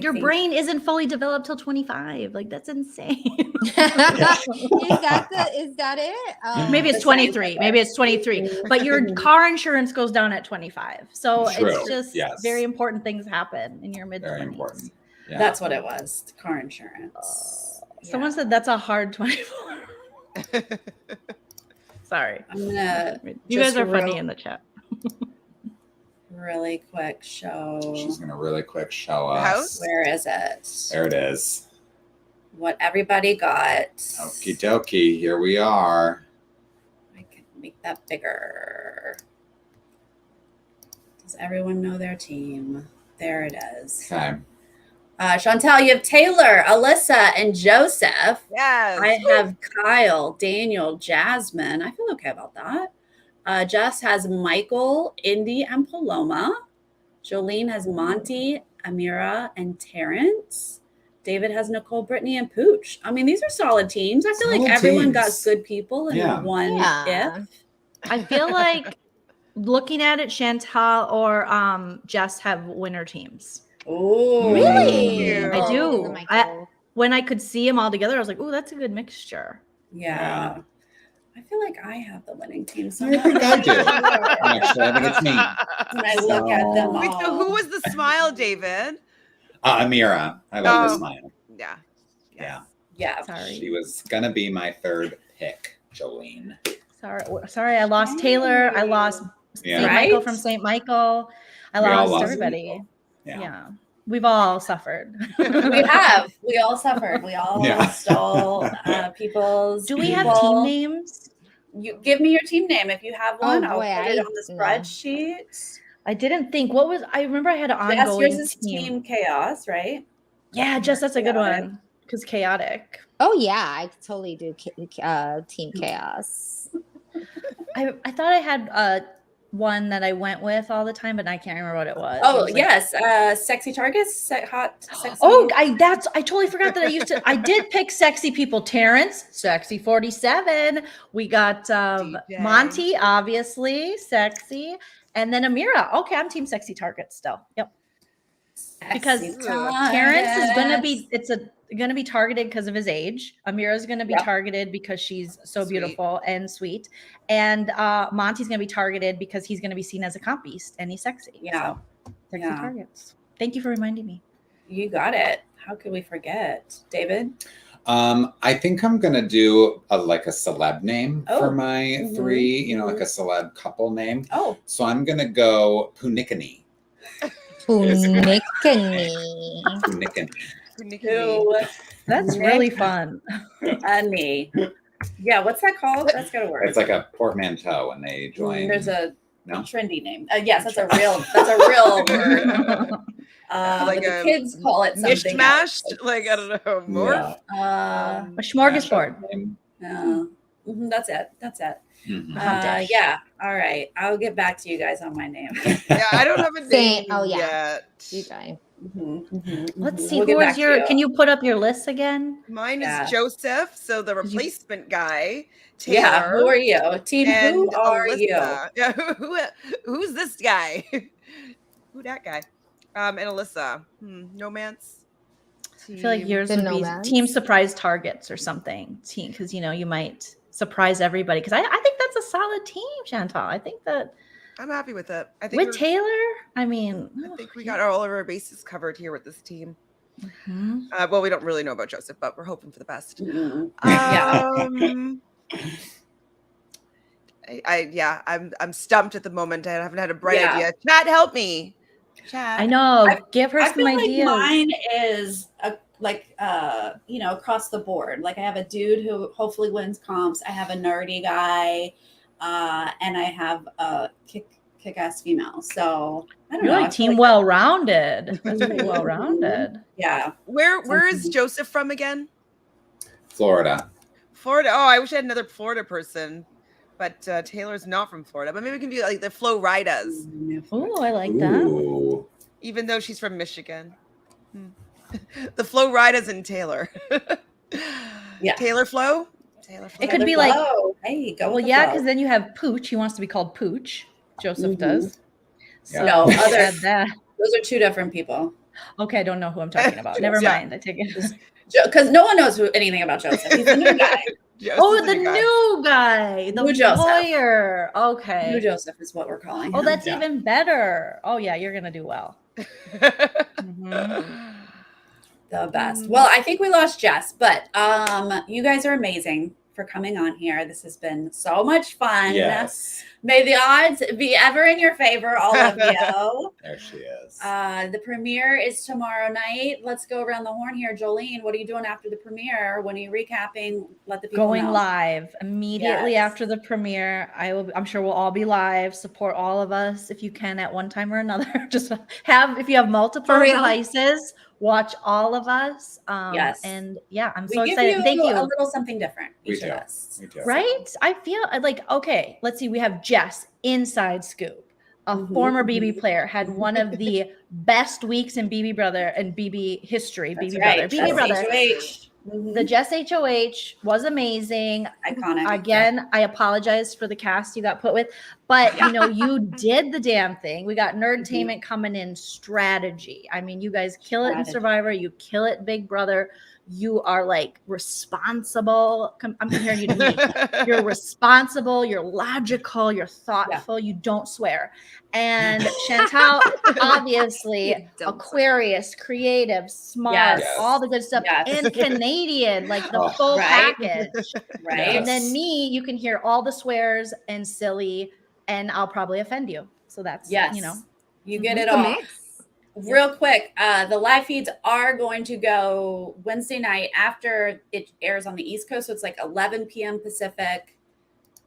Your brain isn't fully developed till 25. Like, that's insane. Is that it? Maybe it's The 23. science Maybe it's 23. But your car insurance goes down at 25. So True. it's just Yes. very important things happen in your mid 20s. Very important. Yeah. That's what it was. Car insurance. Someone Yeah. said that's a hard 24. Sorry. I'm gonna You guys just are funny in the chat. really quick show. She's going to really quick show The us. house? Where is it? There it is. What everybody got. Okie dokie. Here we are. I can make that bigger. Does everyone know their team? There it is. Okay. Chantel, you have Taylor, Alyssa, and Joseph. Yes. I have Kyle, Daniel, Jasmine. I feel okay about that. Jess has Michael, Indy, and Paloma. Joleen has Monty, Amira, and Terrence. David has Nicole, Brittany, and Pooch. I mean, these are solid teams. I feel Solid like everyone got teams. good people in Yeah. one Yeah. if. I feel like looking at it, Chantal or Jess have winner teams. Oh, Really? Mm. I Oh, do. because of Michael. When I could see them all together, I was like, "Oh, that's a good mixture." Yeah. I feel like I have the winning team. So I think I do. Actually, I think it's me. when I look at them all. Wait, so who was the smile, David? Amira. I love Oh. the smile. Yeah. Yeah. Yeah. Sorry. She was going to be my 3rd pick, Jolene. Sorry. I lost Taylor. I lost Yeah. St. Michael Right? from St. Michael. I We all lost lost everybody. people. Yeah. Yeah. We've all suffered. We have. We all suffered. We all Yeah. stole people's. Do we have people. team names? You give me your team name if you have one. I'll boy, put it I- on the no. spreadsheet. I didn't think. I remember I had an Yes, ongoing yours is team. Team Chaos, right? Yeah, Jess, that's a good Chaotic. one. Because chaotic. Oh yeah, I could totally do Team Chaos. I thought I had one that I went with all the time, but I can't remember what it was. It Oh was like- yes, sexy targets, hot, sexy. Oh, I totally forgot that I did pick sexy people. Terrence, sexy 47. We got DJ. Monty, obviously, sexy. And then Amira. Okay, I'm team sexy target still. Yep. because Sexy Terrence is gonna be targets. gonna be targeted because of his age. Amira's gonna be Yep. targeted because she's so Sweet. beautiful and sweet. And Monty's gonna be targeted because he's gonna be seen as a comp beast and he's sexy. Yeah. So, sexy Yeah. targets. Thank you for reminding me. You got it. How could we forget, David? I think I'm gonna do a celeb name Oh. for my Mhm. 3, like a celeb couple name. Oh, So I'm gonna go Punikini. Punikini. Punikini. who? That's really fun. Annie. Yeah, what's that called? That's gotta work. It's like a portmanteau when they join. There's a No? trendy name. Yes, that's a real word. Like But the a kids call it something else. Mishmashed, like I don't know, more. Yeah. A smorgasbord. No. Mhm, that's it. That's it. Mhm. Yeah. All right. I'll get back to you guys on my name. Yeah, I don't have a Same. name Oh, yeah. yet. You guys. Let's see. We'll get Who back is to your? you. Can you put up your list again? Mine Yeah. is Joseph, so the you- replacement guy. Taylor. Yeah, who are you? Team, And who are you? Alyssa. Yeah, who's this guy? Who that guy? And Alyssa. Nomance. I feel like yours The would be nomads. team surprise targets or something. Team, because you might surprise everybody. Because I think that's a solid team, Chantal. I think that I'm happy with it. I think with Taylor, I mean, I think we got all of our bases covered here with this team. Mhm. Well, we don't really know about Joseph, but we're hoping for the best. Yeah. I'm stumped at the moment. I haven't had a bright Yeah. idea. Chad, help me. Chad. I know. Give her I some feel like ideas. mine is across the board. Like I have a dude who hopefully wins comps. I have a nerdy guy, and I have a kick-ass female. So I don't You're know. like I feel team well-rounded. That's pretty well-rounded. Yeah. Where is Joseph from again? Florida. Florida. Oh, I wish I had another Florida person, but Taylor's not from Florida. But maybe we can be like the Flo Ridas, Oh, I like that. Ooh. even though she's from Michigan. The Flo Ridas and Taylor. Yeah. Taylor Flo. Taylor Flo. It could be like, hey, go. well, with the yeah, flow. because then you have Pooch. He wants to be called Pooch. Joseph does. Yeah. No, add other- that. Those are two different people. Okay, I don't know who I'm talking about. Never Yeah. mind. I take it. Because no one knows anything about Joseph. He's a new guy. Joseph Oh, is the guy. new guy, the New Joseph. lawyer. Okay. New Joseph is what we're calling him. Oh, that's Yeah. even better. Oh, yeah, you're gonna do well. Mhm. The best. Well, I think we lost Jess, but you guys are amazing for coming on here. This has been so much fun. Yes. May the odds be ever in your favor, all of you. There she is. The premiere is tomorrow night. Let's go around the horn here. Jolene, what are you doing after the premiere? When are you recapping? Let the people Going know. live immediately Yes. after the premiere. I'm sure we'll all be live. Support all of us if you can at one time or another. Just if you have multiple For real? devices, watch all of us. Yes. And yeah, I'm We so give excited. you Thank you. a little something different, We each of do. us. Me too. Right? I feel like, okay, let's see. We have Jess, inside scoop. A Mhm, former BB player had one of the best weeks in BB Brother and BB history. That's BB right. Brother. Jess BB Brother. HOH. Mhm. The Jess HOH was amazing. Iconic. Again, I apologize for the cast you got put with, but you did the damn thing. We got Nerdtainment coming in strategy. I mean, you guys kill it in Strategy. Survivor. You kill it, Big Brother. You are like responsible. I'm comparing you to me. You're responsible. You're logical. You're thoughtful. You don't swear. And Chantal, obviously, Don't Aquarius, creative, smart, Yes. all the good stuff, Yes. and Canadian, like the Oh, full right. package. Right. And then Yes. me, you can hear all the swears and silly, and I'll probably offend you. So that's, Yes. You get it The all. mix. Real quick, the live feeds are going to go Wednesday night after it airs on the East Coast. So it's like 11 p.m. Pacific,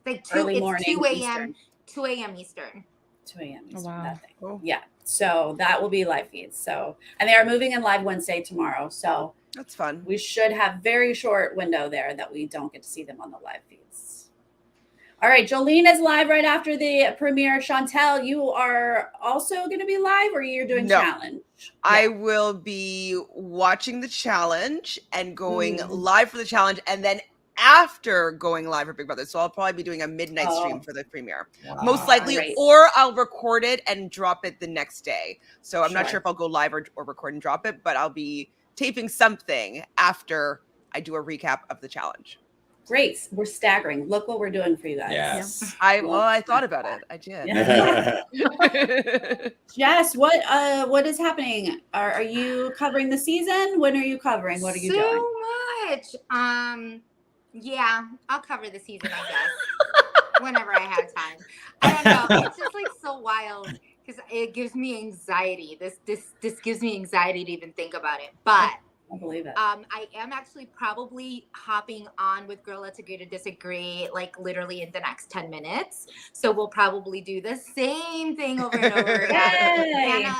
Like early morning 2 a.m. Eastern. 2 a.m. Eastern. 2 a.m. Eastern. Wow. That thing. Oh. Yeah. So that will be live feeds. So, and they are moving in live Wednesday tomorrow. So That's fun. we should have very short window there that we don't get to see them on the live feeds. All right, Jolene is live right after the premiere. Chantel, you are also going to be live, or you're doing No. challenge? I will be watching the challenge and going live for the challenge, and then after going live for Big Brother. So I'll probably be doing a midnight stream for the premiere. Wow. Most likely, Great. or I'll record it and drop it the next day. So I'm not Sure. sure if I'll go live or record and drop it, but I'll be taping something after I do a recap of the challenge. Great. We're staggering. Look what we're doing for you guys. Yes. I thought about it. I did. Yeah. Jess, what is happening? Are you covering the season? When are you covering? What are you doing? So much. Yeah, I'll cover the season, I guess. Whenever I have time. I don't know. It's just like so wild because it gives me anxiety. This gives me anxiety to even think about it. But I believe it. I am actually probably hopping on with Girl Let's Agree to Disagree, like literally in the next 10 minutes. So we'll probably do the same thing over and over again. Yay. Anna,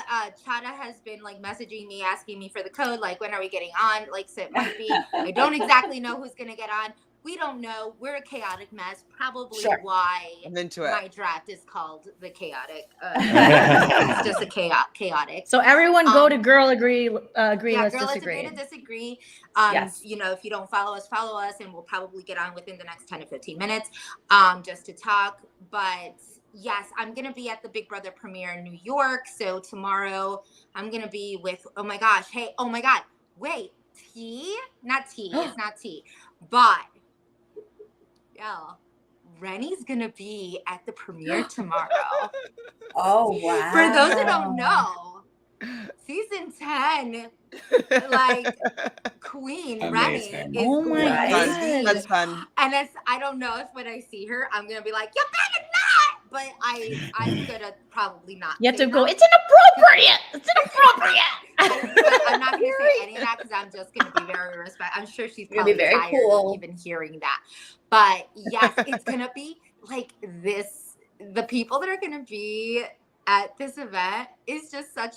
Chada has been like messaging me, asking me for the code, like when are we getting on? Like, so it might be, I don't exactly know who's gonna get on. we don't know. We're a chaotic mess. Probably Sure. why I'm into it. my draft is called the chaotic. It's just a chaotic. So everyone go to girl agree, let's girl, disagree. let's agree to disagree. Yes. You know, if you don't follow us, and we'll probably get on within the next 10 to 15 minutes, just to talk. But yes, I'm gonna be at the Big Brother premiere in New York. So tomorrow I'm gonna be with. Oh my gosh! Hey! Oh my God! Wait, not tea. It's not tea, but yeah, Rennie's gonna be at the premiere tomorrow. Oh wow! For those who don't know, season 10, like Queen Amazing. Rennie is Oh my going to God. be. That's fun. And I don't know if when I see her, I'm gonna be like, you better not. But I'm gonna probably not. You have say to go, that. it's inappropriate. It's inappropriate. I'm not gonna say any of that because I'm just gonna be very respectful. I'm sure she's You're gonna probably be very tired cool. of even hearing that. But yes, it's gonna be like this. The people that are gonna be at this event is just such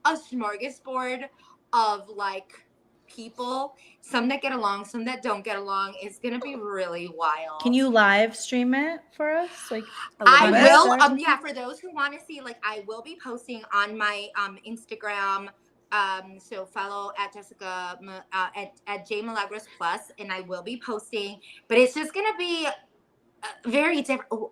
a smorgasbord of like people, some that get along, some that don't get along. It's gonna be really wild. Can you live stream it for us? Like I bit? will. Yeah, for those who want to see, like, I will be posting on my Instagram. So follow at Jessica at J Milagros Plus, and I will be posting. But it's just gonna be very different. Oh,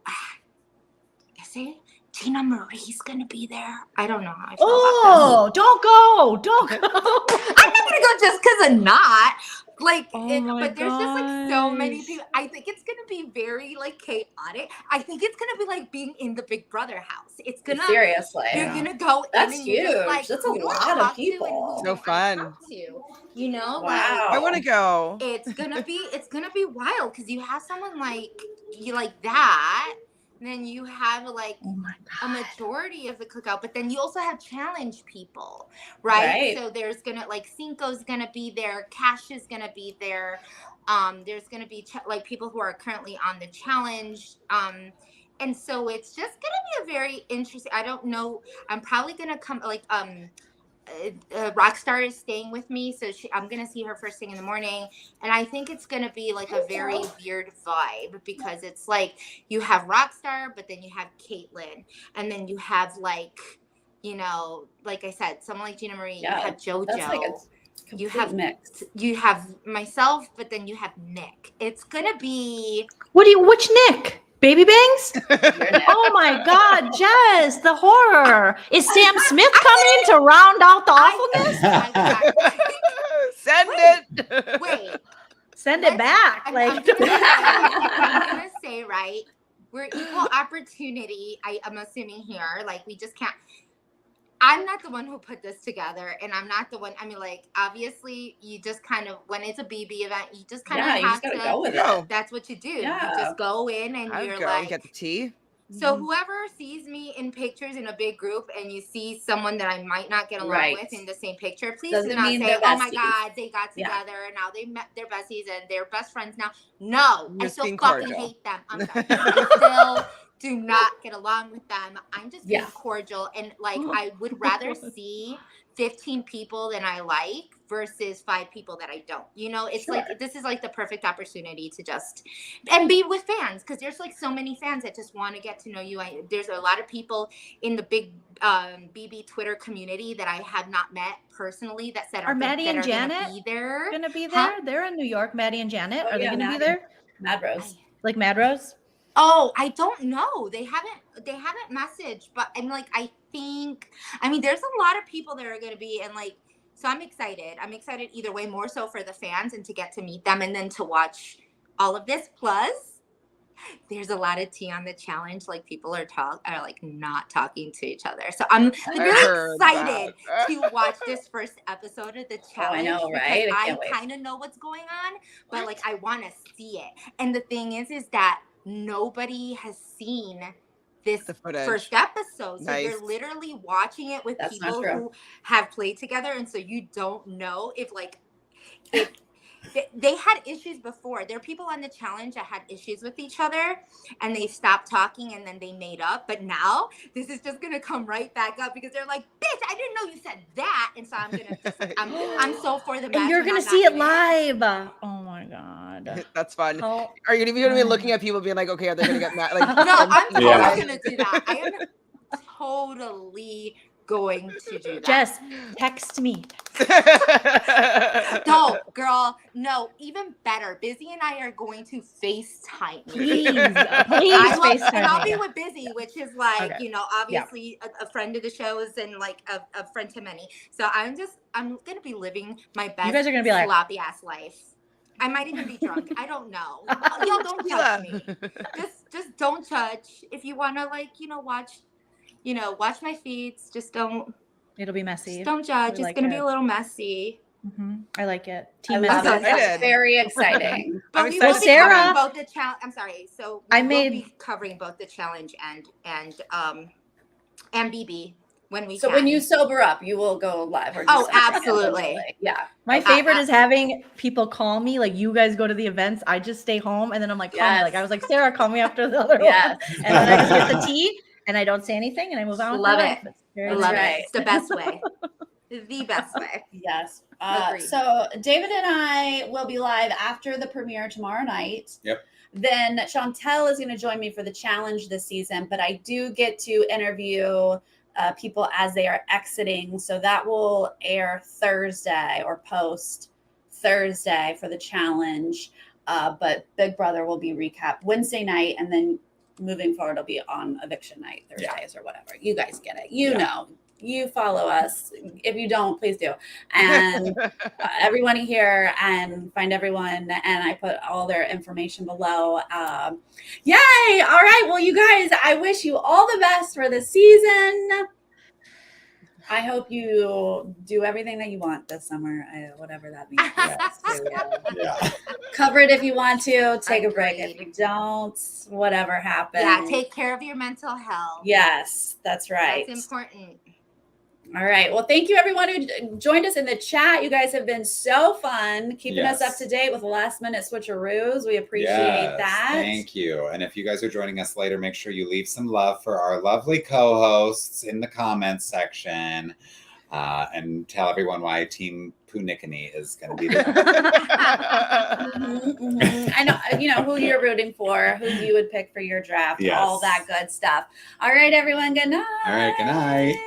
is it? Tina Marie's gonna be there. I don't know how I feel about this. don't go. Don't go. I'm not gonna go just because of not. Like, Oh my but there's just like so many gosh. people. I think it's gonna be very like chaotic. I think it's gonna be like being in the Big Brother house. It's gonna Seriously. you're gonna go That's in and you're just huge. like, That's a who do I lot of talk to and people. who So don't I fun. talk to? You know, Wow. I want to go. like it's gonna be wild because you have someone like you like that. And then you have like Oh my a majority of the cookout, but then you also have challenge people, right? So there's gonna like Cinco's gonna be there, Cash is gonna be there. There's gonna be like people who are currently on the challenge. And so it's just gonna be a very interesting. I don't know. I'm probably gonna come like Rockstar is staying with me, so I'm gonna see her first thing in the morning, and I think it's gonna be like a very weird vibe because it's like you have Rockstar, but then you have Caitlyn, and then you have like, you know, like I said, someone like Gina Marie, Yeah, you have JoJo, That's like a complete you have mix. you have myself, but then you have Nick. It's gonna be Which Nick? Baby Bangs? You're next. Oh my God, Jess, the horror. Is Sam Smith coming to round out the awfulness? Send it. Wait. Send it back. I'm Like gonna say, right? We're equal opportunity. I'm assuming here, like we just can't. I'm not the one who put this together, and I'm not the one. I mean, like obviously, you just kind of when it's a BB event, you just kind of Yeah, you have just gotta to go with Go. it. That's what you do. Yeah. You just go in, and I'd you're go like. get the tea. So whoever sees me in pictures in a big group and you see someone that I might not get along Right. with in the same picture, please Doesn't do not mean say, they're oh my besties. God, they got Yeah. together and now they met their besties and they're best friends now. No, I Just still being fucking cordial. hate them. I'm sorry. I still do not get along with them. I'm just being Yeah. cordial. And like, I would rather see 15 people than I like versus 5 people that I don't. You know, it's Sure. like, this is like the perfect opportunity to just, and be with fans. Cause there's like so many fans that just want to get to know you. There's a lot of people in the big BB Twitter community that I have not met personally that said Are Maddie and gonna Janet be there. gonna be Huh? there? They're in New York, Maddie and Janet. Oh, Are they yeah, gonna be Maddie. there? Mad Rose. Like Mad Rose? Oh, I don't know. They haven't messaged, but I'm like, I mean, there's a lot of people that are going to be, and like, so I'm excited. I'm excited either way, more so for the fans and to get to meet them and then to watch all of this. Plus, there's a lot of tea on the challenge. Like people are like not talking to each other. So I'm really heard excited that. to watch this first episode of the challenge. know, right? Because I I can't wait. kind of know what's going on, but like I want to see it. And the thing is that nobody has seen this The footage. first episode. So Nice. you're literally watching it with That's not people true. who have played together. And so you don't know if they had issues before. There are people on the challenge that had issues with each other, and they stopped talking, and then they made up. But now this is just gonna come right back up because they're like, "Bitch, I didn't know you said that," and so I'm gonna just, I'm so for the match. And you're I'm gonna not see it in live. Oh my god. That's fun. How- Are you gonna be looking at people being like, okay, are they gonna get mad? Like, No, I'm totally Yeah. gonna do that. I am totally going to do that. Jess, text me. No, girl, no, even better. Busy and I are going to FaceTime. Please, please I love, FaceTime and I'll me. be with Busy, which is like, Okay. you know, obviously a friend of the shows and like a friend to many. So I'm gonna be living my best guys are gonna be like- sloppy ass life. I might even be drunk. I don't know. Y'all don't judge me. Just don't judge. If you wanna like, watch my feeds. Just don't It'll be messy. judge. We It's like gonna be it. a little messy. I like it. I Team love messy. it. That's very exciting. But I'm we excited will to be see Sarah- covering both the challenge. I'm sorry. So we I will made- be covering both the challenge and BB when we So can. when you sober up, you will go live. Or do Oh, something absolutely. eventually. Yeah. My Okay. favorite is having people call me. Like you guys go to the events, I just stay home, and then I'm like, call me. Yes. Like I was like, Sarah, call me after the other Yes. one, and then I just get the tea, and I don't say anything, and I move on. with my Love life. it. It's very I That's love nice. right. it. It's the best way. The best way. Yes. Agreed. So David and I will be live after the premiere tomorrow night. Yep. Then Chantele is going to join me for the challenge this season, but I do get to interview people as they are exiting. So that will air Thursday or post Thursday for the challenge. But Big Brother will be recap Wednesday night, and then moving forward, it'll be on eviction night, Thursdays or whatever. You guys get it. You know. You follow us. If you don't, please do. And everyone here, and find everyone. And I put all their information below. Yay! All right. Well, you guys, I wish you all the best for the season. I hope you do everything that you want this summer, whatever that means. Yeah. Cover it if you want to. Take a break if Agreed. you don't. Whatever happens. Yeah, take care of your mental health. Yes, that's right. That's important. All right. Well, thank you everyone who joined us in the chat. You guys have been so fun keeping us up to date with last minute switcheroos. We appreciate that. Thank you. And if you guys are joining us later, make sure you leave some love for our lovely co-hosts in the comments section. And tell everyone why Team Punikini is going to be there. I know, who you're rooting for, who you would pick for your draft, all Yes. that good stuff. All right, everyone. Good night. All right. Good night.